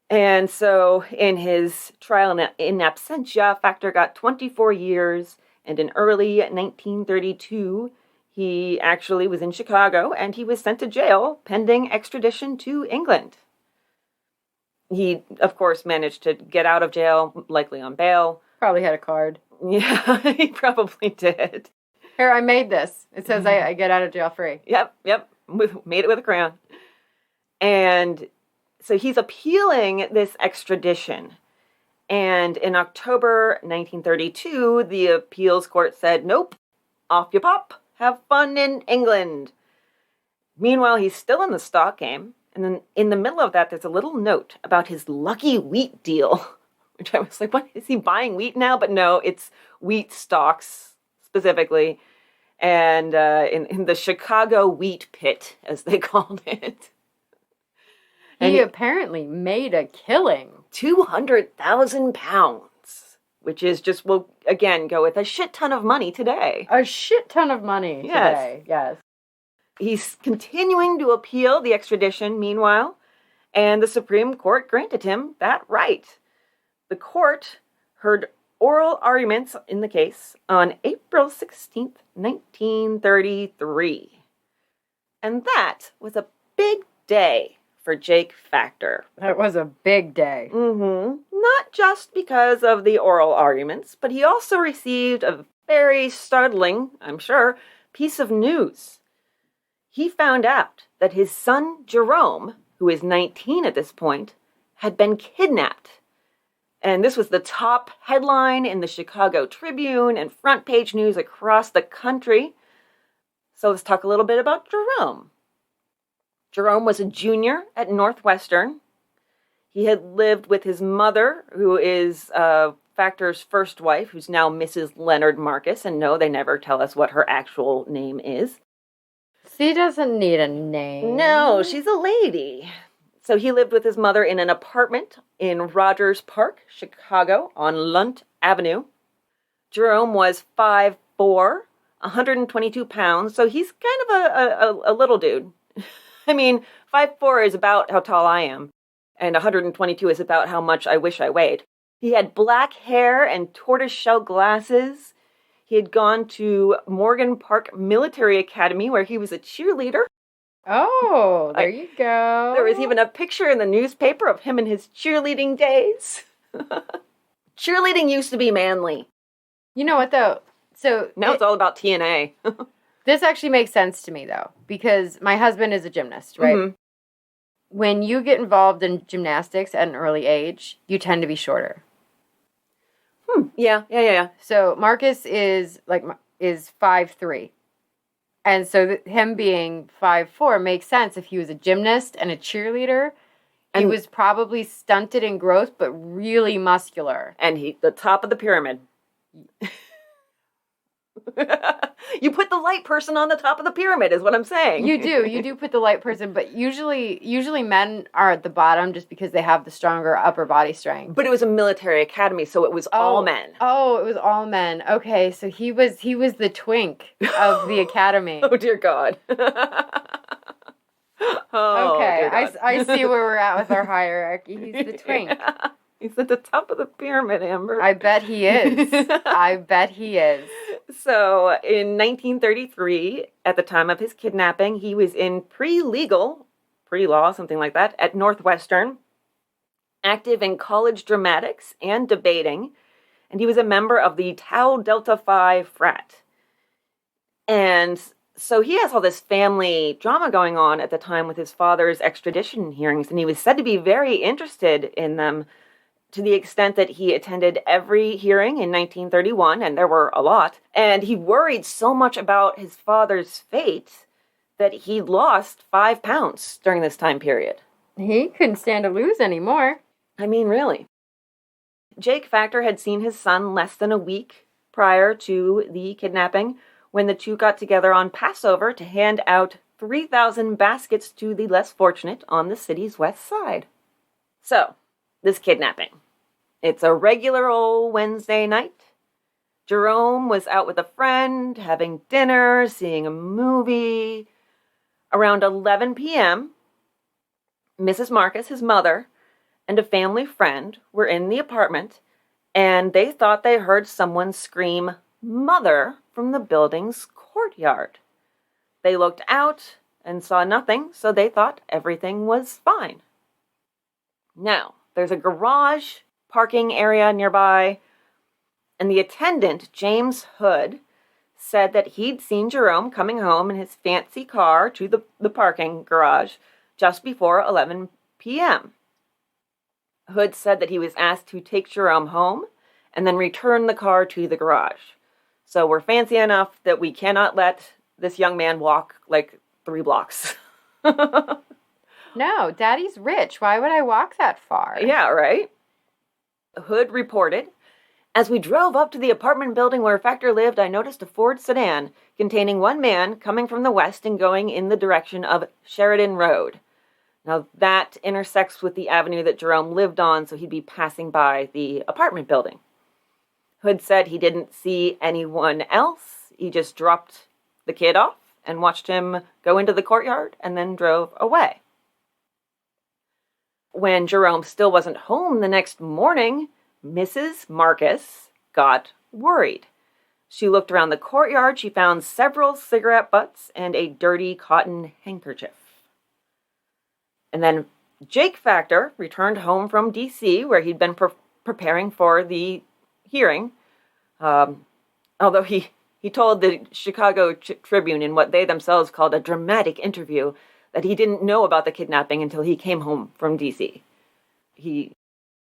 And so in his trial in absentia, Factor got 24 years, and in early 1932, he actually was in Chicago, and he was sent to jail pending extradition to England. He, of course, managed to get out of jail, likely on bail. Probably had a card. Yeah, he probably did. Here, I made this. It says I get out of jail free. Yep. Made it with a crayon. And so he's appealing this extradition. And in October 1932, the appeals court said, nope, off you pop. Have fun in England. Meanwhile, he's still in the stock game. And then in the middle of that, there's a little note about his lucky wheat deal, which I was like, what? Is he buying wheat now? But no, it's wheat stocks specifically. And in the Chicago wheat pit, as they called it. He apparently made a killing. 200,000 pounds, which is just, will again go with a shit ton of money today. A shit ton of money today, yes. He's continuing to appeal the extradition, meanwhile, and the Supreme Court granted him that right. The court heard oral arguments in the case on April 16th, 1933. And that was a big day for Jake Factor. That was a big day. Not just because of the oral arguments, but he also received a very startling, I'm sure, piece of news. He found out that his son, Jerome, who is 19 at this point, had been kidnapped. And this was the top headline in the Chicago Tribune and front page news across the country. So let's talk a little bit about Jerome. Jerome was a junior at Northwestern. He had lived with his mother, who is Factor's first wife, who's now Mrs. Leonard Marcus. And no, they never tell us what her actual name is. She doesn't need a name. No, she's a lady. So he lived with his mother in an apartment in Rogers Park, Chicago, on Lunt Avenue. Jerome was 5'4", 122 pounds, so he's kind of a little dude. I mean, 5'4" is about how tall I am, and 122 is about how much I wish I weighed. He had black hair and tortoiseshell glasses. He had gone to Morgan Park Military Academy, where he was a cheerleader. Oh, there you go. There was even a picture in the newspaper of him in his cheerleading days. Cheerleading used to be manly. You know what, though? So now it's all about TNA. This actually makes sense to me, though, because my husband is a gymnast, right? Mm-hmm. When you get involved in gymnastics at an early age, you tend to be shorter. Yeah. So Marcus is 5'3". And so him being 5'4" makes sense. If he was a gymnast and a cheerleader, he was probably stunted in growth, but really muscular. And the top of the pyramid. You put the light person on the top of the pyramid, is what I'm saying. You do put the light person, but usually men are at the bottom just because they have the stronger upper body strength. But it was a military academy, so it was all men. Oh, it was all men. Okay, so he was the twink of the academy. Oh, dear God. Okay, dear God. I see where we're at with our hierarchy. He's the twink. Yeah. He's at the top of the pyramid, Amber. I bet he is. So, in 1933, at the time of his kidnapping, he was in pre-law, something like that, at Northwestern, active in college dramatics and debating, and he was a member of the Tau Delta Phi frat. And so he has all this family drama going on at the time with his father's extradition hearings, and he was said to be very interested in them, to the extent that he attended every hearing in 1931, and there were a lot, and he worried so much about his father's fate that he lost 5 pounds during this time period. He couldn't stand to lose anymore. I mean, really. Jake Factor had seen his son less than a week prior to the kidnapping, when the two got together on Passover to hand out 3,000 baskets to the less fortunate on the city's west side. So, this kidnapping. It's a regular old Wednesday night. Jerome was out with a friend, having dinner, seeing a movie. Around 11 p.m., Mrs. Marcus, his mother, and a family friend were in the apartment, and they thought they heard someone scream, "Mother," from the building's courtyard. They looked out and saw nothing, so they thought everything was fine. Now, there's a garage parking area nearby, and the attendant, James Hood, said that he'd seen Jerome coming home in his fancy car to the parking garage just before 11 p.m. Hood said that he was asked to take Jerome home and then return the car to the garage. So we're fancy enough that we cannot let this young man walk like 3 blocks. No, Daddy's rich. Why would I walk that far? Yeah, right? Hood reported, "As we drove up to the apartment building where Factor lived, I noticed a Ford sedan containing one man coming from the west and going in the direction of Sheridan Road." Now, that intersects with the avenue that Jerome lived on, so he'd be passing by the apartment building. Hood said he didn't see anyone else. He just dropped the kid off and watched him go into the courtyard and then drove away. When Jerome still wasn't home the next morning, Mrs. Marcus got worried. She looked around the courtyard. She found several cigarette butts and a dirty cotton handkerchief. And then Jake Factor returned home from D.C., where he'd been preparing for the hearing, although he told the Chicago Tribune in what they themselves called a dramatic interview that he didn't know about the kidnapping until he came home from D.C. He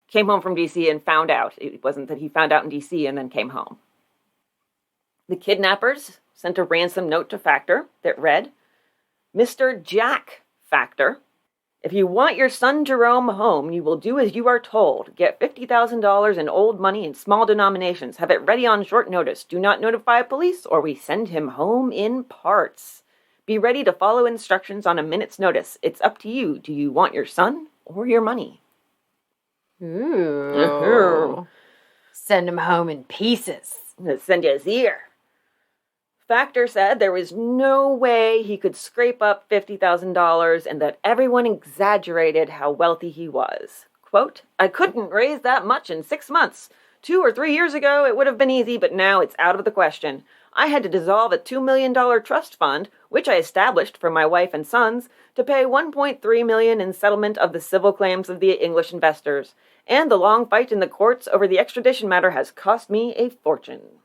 came home from D.C. and found out. It wasn't that he found out in D.C. and then came home. The kidnappers sent a ransom note to Factor that read, "Mr. Jack Factor, if you want your son Jerome home, you will do as you are told. Get $50,000 in old money in small denominations. Have it ready on short notice. Do not notify police or we send him home in parts. Be ready to follow instructions on a minute's notice. It's up to you. Do you want your son or your money?" Ooh. Send him home in pieces. Let's send you his ear. Factor said there was no way he could scrape up $50,000 and that everyone exaggerated how wealthy he was. Quote, "I couldn't raise that much in 6 months. 2 or 3 years ago, it would have been easy, but now it's out of the question. I had to dissolve a $2 million trust fund, which I established for my wife and sons, to pay $1.3 million in settlement of the civil claims of the English investors. And the long fight in the courts over the extradition matter has cost me a fortune."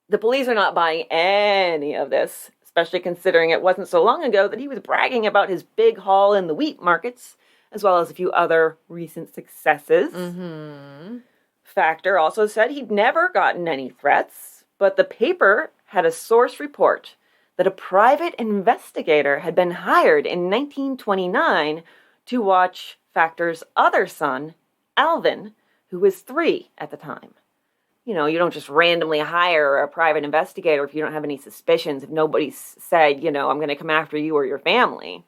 The police are not buying any of this, especially considering it wasn't so long ago that he was bragging about his big haul in the wheat markets, as well as a few other recent successes. Mm-hmm. Factor also said he'd never gotten any threats, but the paper had a source report that a private investigator had been hired in 1929 to watch Factor's other son, Alvin, who was 3 at the time. You know, you don't just randomly hire a private investigator if you don't have any suspicions, if nobody's said, I'm going to come after you or your family.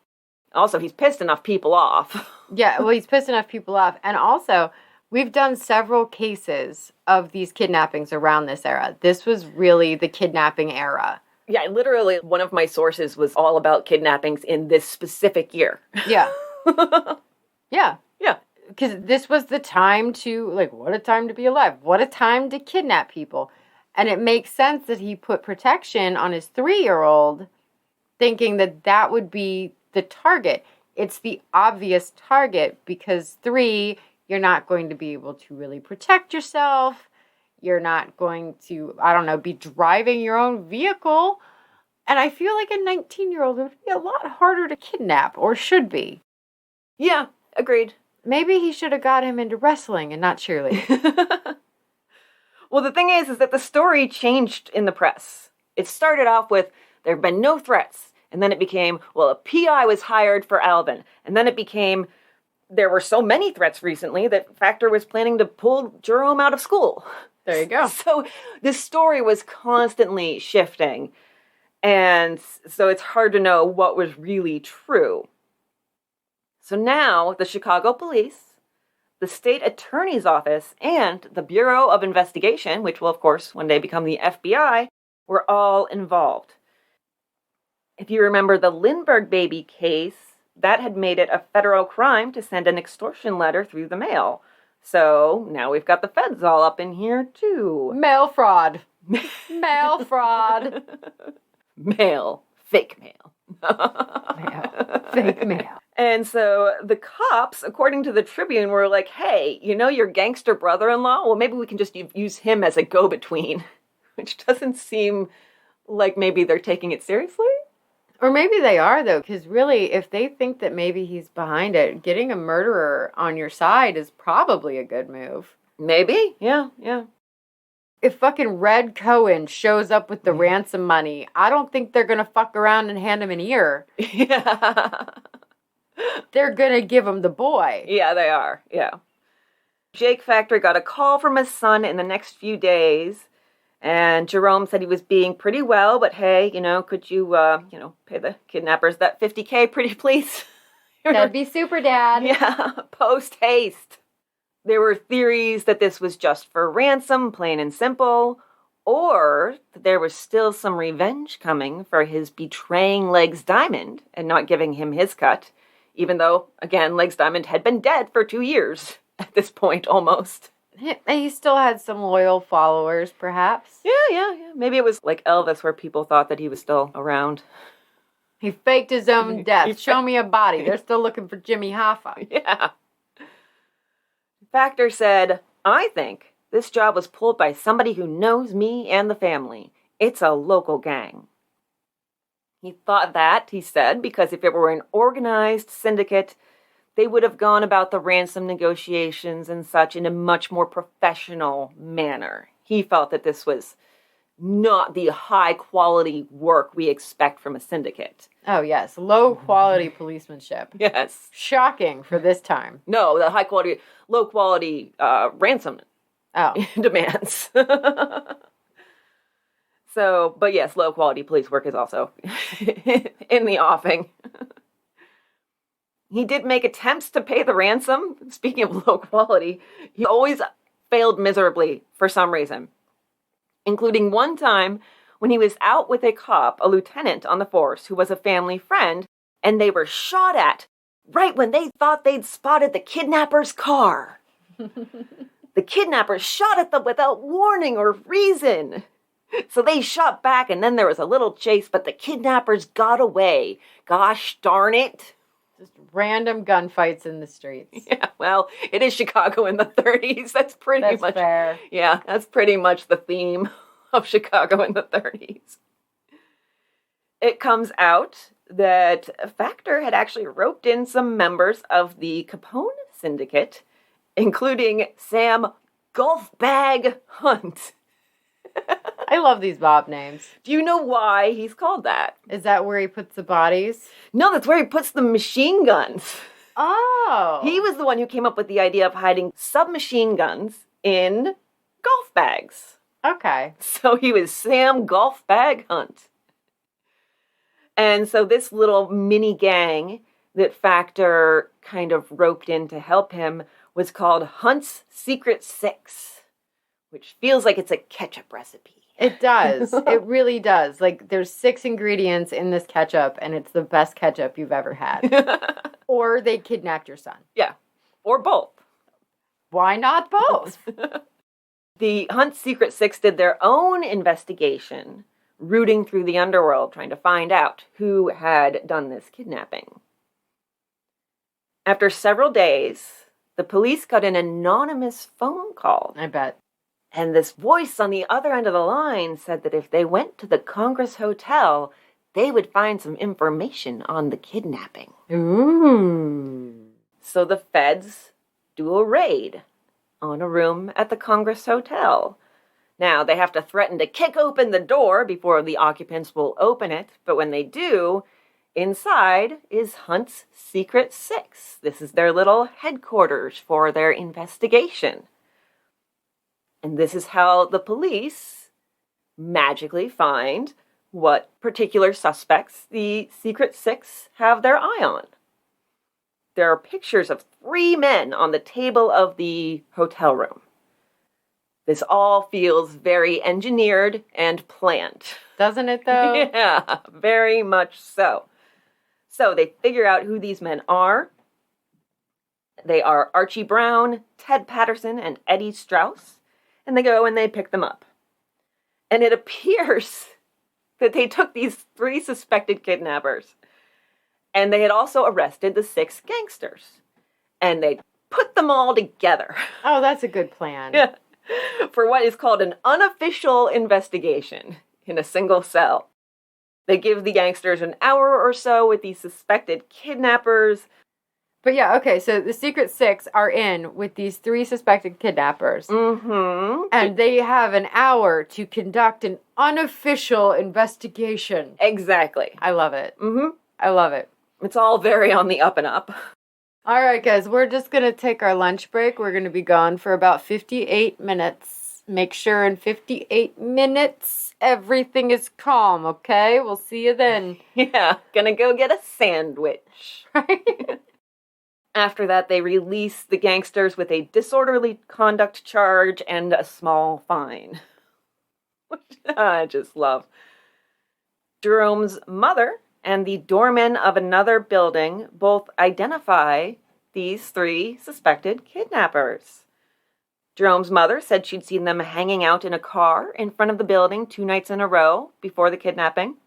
Also, he's pissed enough people off. Yeah, well, he's pissed enough people off. And also, we've done several cases of these kidnappings around this era. This was really the kidnapping era. Yeah, literally, one of my sources was all about kidnappings in this specific year. Yeah. Yeah. Yeah. Because this was the time to, what a time to be alive. What a time to kidnap people. And it makes sense that he put protection on his 3-year-old, thinking that that would be the target. It's the obvious target because 3, you're not going to be able to really protect yourself. You're not going to, be driving your own vehicle. And I feel like a 19-year-old would be a lot harder to kidnap, or should be. Yeah, agreed. Maybe he should have got him into wrestling and not cheerleading. Well, the thing is that the story changed in the press. It started off with, there have been no threats. And then it became, a PI was hired for Alvin. And then it became, there were so many threats recently that Factor was planning to pull Jerome out of school. There you go. So this story was constantly shifting. And so it's hard to know what was really true. So now the Chicago Police, the State Attorney's Office, and the Bureau of Investigation, which will, of course, one day become the FBI, were all involved. If you remember the Lindbergh baby case, that had made it a federal crime to send an extortion letter through the mail. So now we've got the feds all up in here, too. Mail fraud. Mail fraud. Mail. Fake mail. Mail. Fake mail. And so the cops, according to the Tribune, were like, hey, you know your gangster brother-in-law? Well, maybe we can just use him as a go-between, which doesn't seem like maybe they're taking it seriously. Or maybe they are, though, because really, if they think that maybe he's behind it, getting a murderer on your side is probably a good move. Maybe, yeah. If fucking Red Cohen shows up with the ransom money, I don't think they're going to fuck around and hand him an ear. Yeah. They're going to give him the boy. Yeah, they are, yeah. Jake Factor got a call from his son in the next few days, and Jerome said he was being pretty well, but hey, could you, pay the kidnappers that $50K pretty please? That'd be super, Dad. Yeah, post haste. There were theories that this was just for ransom, plain and simple, or that there was still some revenge coming for his betraying Legs Diamond and not giving him his cut, even though, again, Legs Diamond had been dead for 2 years at this point, almost. He still had some loyal followers, perhaps. Yeah. Maybe it was like Elvis, where people thought that he was still around. He faked his own death. Show me a body. They're still looking for Jimmy Hoffa. Yeah. Factor said, I think this job was pulled by somebody who knows me and the family. It's a local gang. He thought that, he said, because if it were an organized syndicate, they would have gone about the ransom negotiations and such in a much more professional manner. He felt that this was not the high-quality work we expect from a syndicate. Oh, yes. Low-quality policemanship. Yes. Shocking for this time. No, the high-quality, low-quality ransom demands. So, but yes, low-quality police work is also in the offing. He did make attempts to pay the ransom. Speaking of low quality, he always failed miserably for some reason, including one time when he was out with a cop, a lieutenant on the force, who was a family friend, and they were shot at right when they thought they'd spotted the kidnapper's car. The kidnappers shot at them without warning or reason. So they shot back, and then there was a little chase, but the kidnappers got away. Gosh darn it. Just random gunfights in the streets. Yeah, well, it is Chicago in the 30s. That's pretty much fair. Yeah, that's pretty much the theme of Chicago in the 30s. It comes out that Factor had actually roped in some members of the Capone syndicate, including Sam Golfbag Hunt. I love these Bob names. Do you know why he's called that? Is that where he puts the bodies? No, that's where he puts the machine guns. Oh. He was the one who came up with the idea of hiding submachine guns in golf bags. Okay. So he was Sam Golfbag Hunt. And so this little mini gang that Factor kind of roped in to help him was called Hunt's Secret Six, which feels like it's a ketchup recipe. It does. It really does. Like, there's 6 ingredients in this ketchup, and it's the best ketchup you've ever had. Or they kidnapped your son. Yeah. Or both. Why not both? The Hunt Secret Six did their own investigation, rooting through the underworld, trying to find out who had done this kidnapping. After several days, the police got an anonymous phone call. I bet. And this voice on the other end of the line said that if they went to the Congress Hotel, they would find some information on the kidnapping. Ooh. So the feds do a raid on a room at the Congress Hotel. Now, they have to threaten to kick open the door before the occupants will open it, but when they do, inside is Hunt's Secret Six. This is their little headquarters for their investigation. And this is how the police magically find what particular suspects the Secret Six have their eye on. There are pictures of 3 men on the table of the hotel room. This all feels very engineered and planned. Doesn't it, though? Yeah, very much so. So they figure out who these men are. They are Archie Brown, Ted Patterson, and Eddie Strauss. And they go and they pick them up. And it appears that they took these 3 suspected kidnappers And they had also arrested the 6 gangsters. And they put them all together. Oh, that's a good plan. Yeah. For what is called an unofficial investigation in a single cell. They give the gangsters an hour or so with these suspected kidnappers. But yeah, okay, so the Secret 6 are in with these 3 suspected kidnappers. Mm-hmm. And they have an hour to conduct an unofficial investigation. Exactly. I love it. Mm-hmm. I love it. It's all very on the up and up. All right, guys, we're just going to take our lunch break. We're going to be gone for about 58 minutes. Make sure in 58 minutes everything is calm, okay? We'll see you then. Yeah, gonna go get a sandwich. Right? After that, they release the gangsters with a disorderly conduct charge and a small fine. Which I just love. Jerome's mother and the doorman of another building both identify these 3 suspected kidnappers. Jerome's mother said she'd seen them hanging out in a car in front of the building 2 nights in a row before the kidnapping.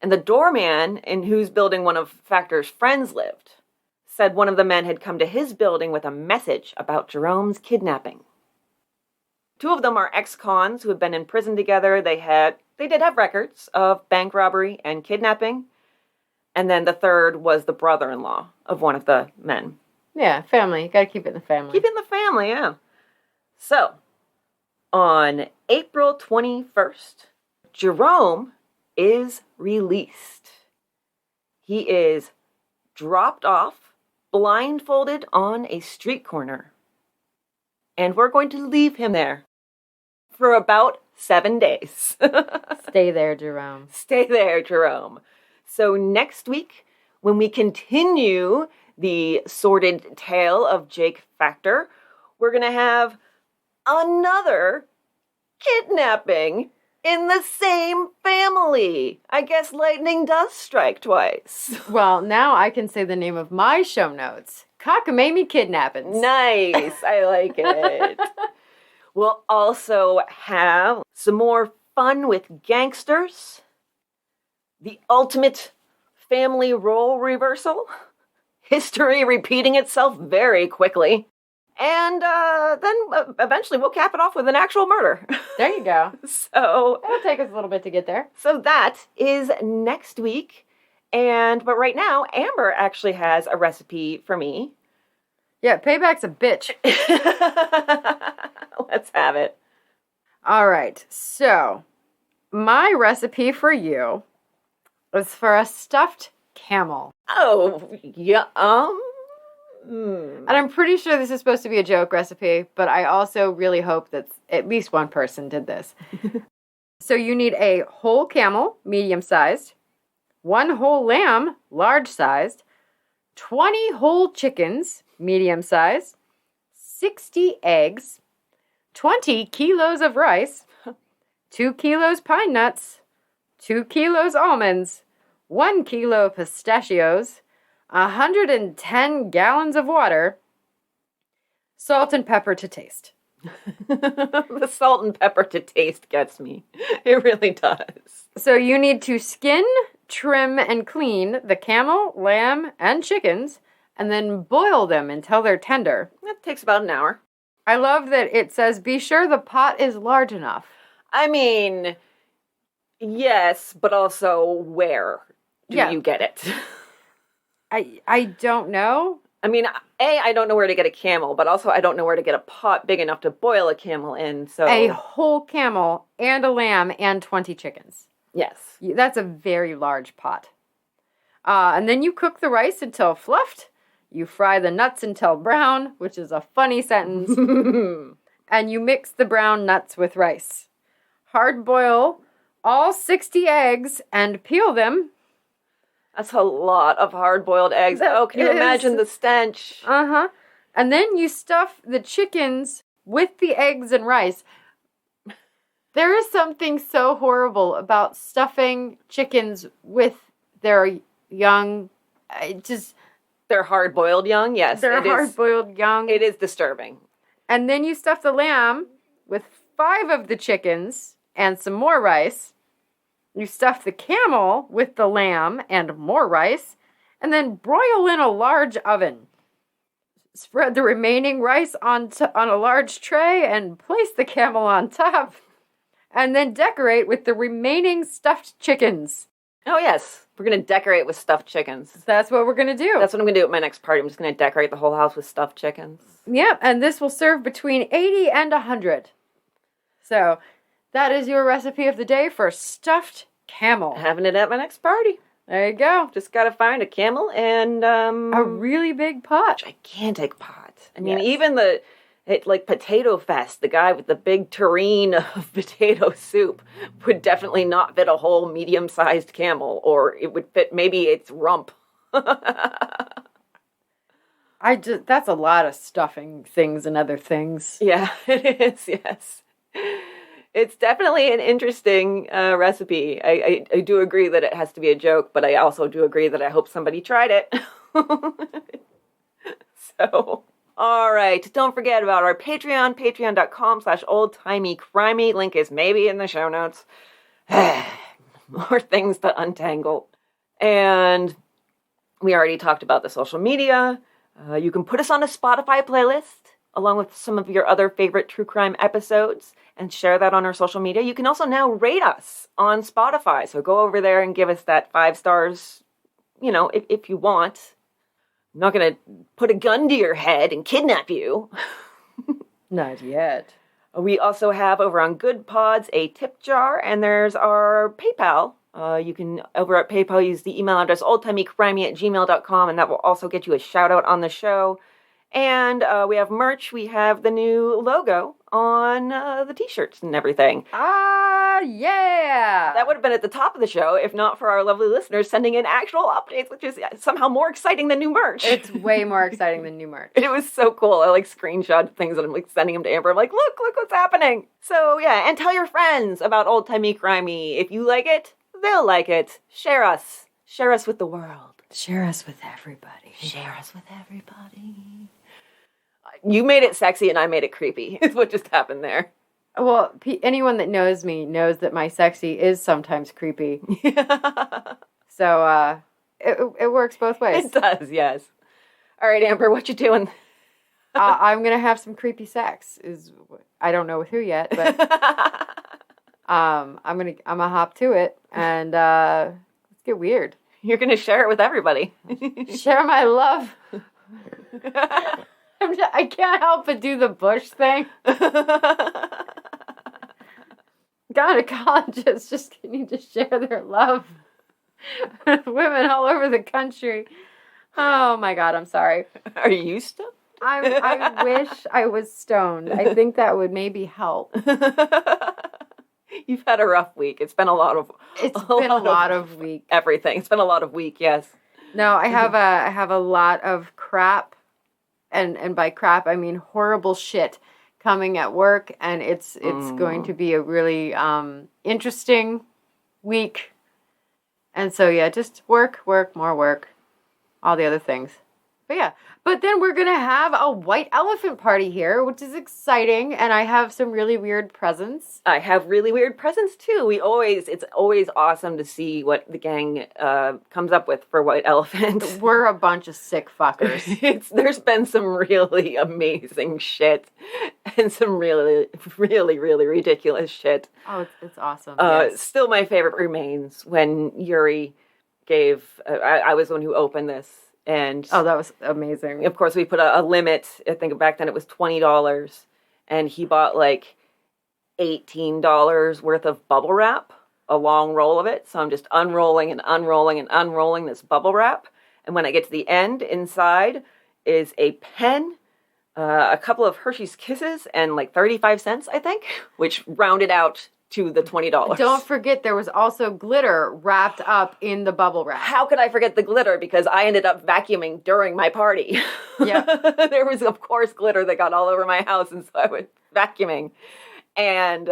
And the doorman, in whose building one of Factor's friends lived, said one of the men had come to his building with a message about Jerome's kidnapping. 2 of them are ex-cons who had been in prison together. They did have records of bank robbery and kidnapping. And then the third was the brother-in-law of one of the men. Yeah, family. You gotta keep it in the family. Keep it in the family, yeah. So, on April 21st, Jerome is released. He is dropped off, blindfolded on a street corner. And we're going to leave him there for about 7 days. Stay there, Jerome. Stay there, Jerome. So next week, when we continue the sordid tale of Jake Factor, we're going to have another kidnapping in the same family. I guess lightning does strike twice. Well, now I can say the name of my show notes. Cockamamie Kidnappings. Nice. I like it. We'll also have some more fun with gangsters, the ultimate family role reversal, history repeating itself very quickly, and then eventually we'll cap it off with an actual murder. There you go. So It'll take us a little bit to get there. So that is next week. But right now, Amber actually has a recipe for me. Yeah, payback's a bitch. Let's have it. All right, so my recipe for you is for a stuffed camel. Oh, yeah. And I'm pretty sure this is supposed to be a joke recipe, but I also really hope that at least one person did this. So you need a whole camel, medium-sized, 1 whole lamb, large-sized, 20 whole chickens, medium-sized, 60 eggs, 20 kilos of rice, 2 kilos pine nuts, 2 kilos almonds, 1 kilo pistachios, 110 gallons of water, salt and pepper to taste. The salt and pepper to taste gets me. It really does. So you need to skin, trim, and clean the camel, lamb, and chickens, and then boil them until they're tender. That takes about an hour. I love that it says, be sure the pot is large enough. I mean, yes, but also where do you get it? I don't know. I mean, I don't know where to get a camel, but also I don't know where to get a pot big enough to boil a camel in, so... A whole camel and a lamb and 20 chickens. Yes. That's a very large pot. And then you cook the rice until fluffed. You fry the nuts until brown, which is a funny sentence. And you mix the brown nuts with rice. Hard boil all 60 eggs and peel them. That's a lot of hard-boiled eggs. Oh, can you imagine the stench? Uh-huh. And then you stuff the chickens with the eggs and rice. There is something so horrible about stuffing chickens with their young. They're hard-boiled young, yes. They're hard-boiled young. It is disturbing. And then you stuff the lamb with 5 of the chickens and some more rice. You stuff the camel with the lamb and more rice. and then broil in a large oven. Spread the remaining rice on a large tray and place the camel on top. And then decorate with the remaining stuffed chickens. Oh, yes. We're going to decorate with stuffed chickens. That's what we're going to do. That's what I'm going to do at my next party. I'm just going to decorate the whole house with stuffed chickens. Yep, and this will serve between 80 and 100. So, that is your recipe of the day for stuffed camel. Having it at my next party. There you go. Just got to find a camel and... a really big pot. Gigantic pot. I mean, even Potato Fest, the guy with the big tureen of potato soup would definitely not fit a whole medium-sized camel, or it would fit maybe its rump. That's a lot of stuffing things and other things. Yeah, it is, yes. It's definitely an interesting recipe. I do agree that it has to be a joke, but I also do agree that I hope somebody tried it. So, all right. Don't forget about our Patreon, patreon.com/oldtimeycrimey. Link is maybe in the show notes. More things to untangle. And we already talked about the social media. You can put us on a Spotify playlist, along with some of your other favorite true crime episodes, and share that on our social media. You can also now rate us on Spotify. So go over there and give us that 5 stars, if you want. I'm not going to put a gun to your head and kidnap you. Not yet. We also have over on Good Pods a tip jar, and there's our PayPal. You can, over at PayPal, use the email address oldtimeycrimey@gmail.com, and that will also get you a shout out on the show. And we have merch. We have the new logo on the t-shirts and everything. Ah, yeah! That would have been at the top of the show if not for our lovely listeners sending in actual updates, which is somehow more exciting than new merch. It's way more exciting than new merch. It was so cool. I screenshot things and I'm sending them to Amber. I'm like, look what's happening. So yeah, and tell your friends about Old Timey Crimey. If you like it, they'll like it. Share us. Share us with the world. Share us with everybody. Share us with everybody. You made it sexy and I made it creepy, is what just happened there. Well, anyone that knows me knows that my sexy is sometimes creepy. So, it works both ways. It does, yes. All right, Amber, what you doing? I'm going to have some creepy sex. I don't know with who yet, but I'm gonna hop to it and let's get weird. You're going to share it with everybody. Share my love. I can't help but do the bush thing. Gynecologists just need to share their love with women all over the country. Oh my God, I'm sorry. Are you stoned? I wish I was stoned. I think that would maybe help. You've had a rough week. It's been a lot of week. Everything. It's been a lot of week, yes. No, I have a lot of crap. And by crap, I mean horrible shit coming at work. And it's going to be a really interesting week. And so, yeah, just work, more work, all the other things. But yeah, but then we're going to have a white elephant party here, which is exciting. And I have some really weird presents. I have really weird presents too. It's always awesome to see what the gang comes up with for white elephant. We're a bunch of sick fuckers. There's been some really amazing shit and some really, really, really ridiculous shit. Oh, it's awesome. Yes. Still my favorite remains when Yuri gave, I was the one who opened this. And oh, that was amazing. Of course, we put a limit. I think back then it was $20. And he bought $18 worth of bubble wrap, a long roll of it. So I'm just unrolling and unrolling and unrolling this bubble wrap. And when I get to the end, inside is a pen, a couple of Hershey's Kisses, and 35 cents, I think, which rounded out to the $20. Don't forget there was also glitter wrapped up in the bubble wrap. How could I forget the glitter? Because I ended up vacuuming during my party. Yeah. There was, of course, glitter that got all over my house, and so I was vacuuming. And,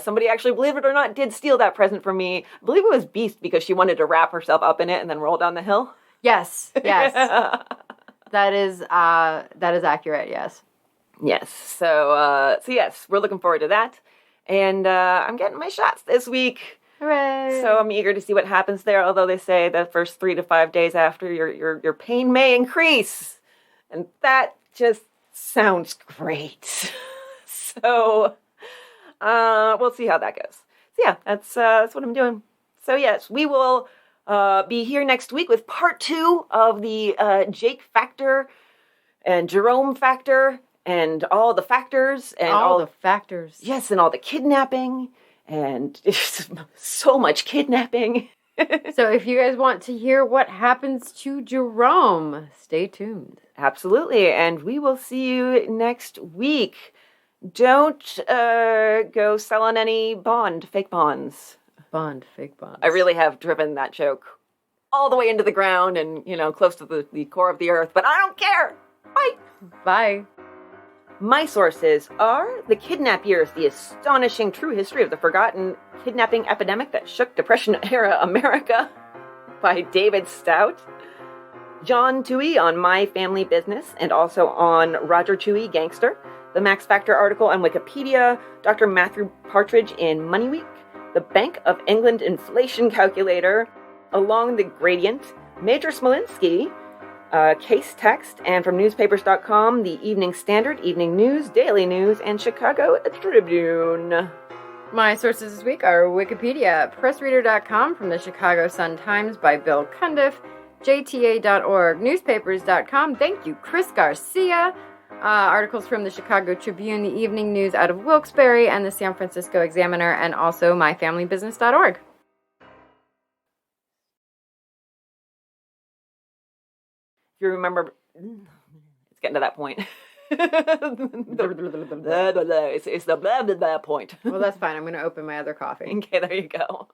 somebody actually, believe it or not, did steal that present from me. I believe it was Beast, because she wanted to wrap herself up in it and then roll down the hill. Yes. That is accurate, yes. Yes. So yes, we're looking forward to that. And I'm getting my shots this week. Hooray! So I'm eager to see what happens there, although they say the first 3 to 5 days after, your pain may increase. And that just sounds great. So we'll see how that goes. So yeah, that's what I'm doing. So yes, we will be here next week with part 2 of the Jake factor and Jerome factor and all the factors and all the factors. Yes, and all the kidnapping and so much kidnapping. So if you guys want to hear what happens to Jerome, stay tuned. Absolutely, and we will see you next week. Don't go selling any fake bonds. Fake bonds. I really have driven that joke all the way into the ground and, close to the core of the earth, but I don't care. Bye. Bye. My sources are The Kidnap Years, the astonishing true history of the forgotten kidnapping epidemic that shook Depression-era America by David Stout. John Touhy on My Family Business and also on Roger Touhy, Gangster. The Max Factor article on Wikipedia. Dr. Matthew Partridge in MoneyWeek. The Bank of England Inflation Calculator. Along the Gradyent. Major Smolinksi. Casetext, and from newspapers.com, the Evening Standard, Evening News, Daily News, and Chicago Tribune. My sources this week are Wikipedia, pressreader.com from the Chicago Sun-Times by Bill Cundiff, jta.org, newspapers.com, thank you, Chris Garcia, articles from the Chicago Tribune, the Evening News out of Wilkes-Barre, and the San Francisco Examiner, and also myfamilybusiness.org. If you remember, it's getting to that point. It's the blah, blah, blah point. Well, that's fine. I'm going to open my other coffee. Okay, there you go.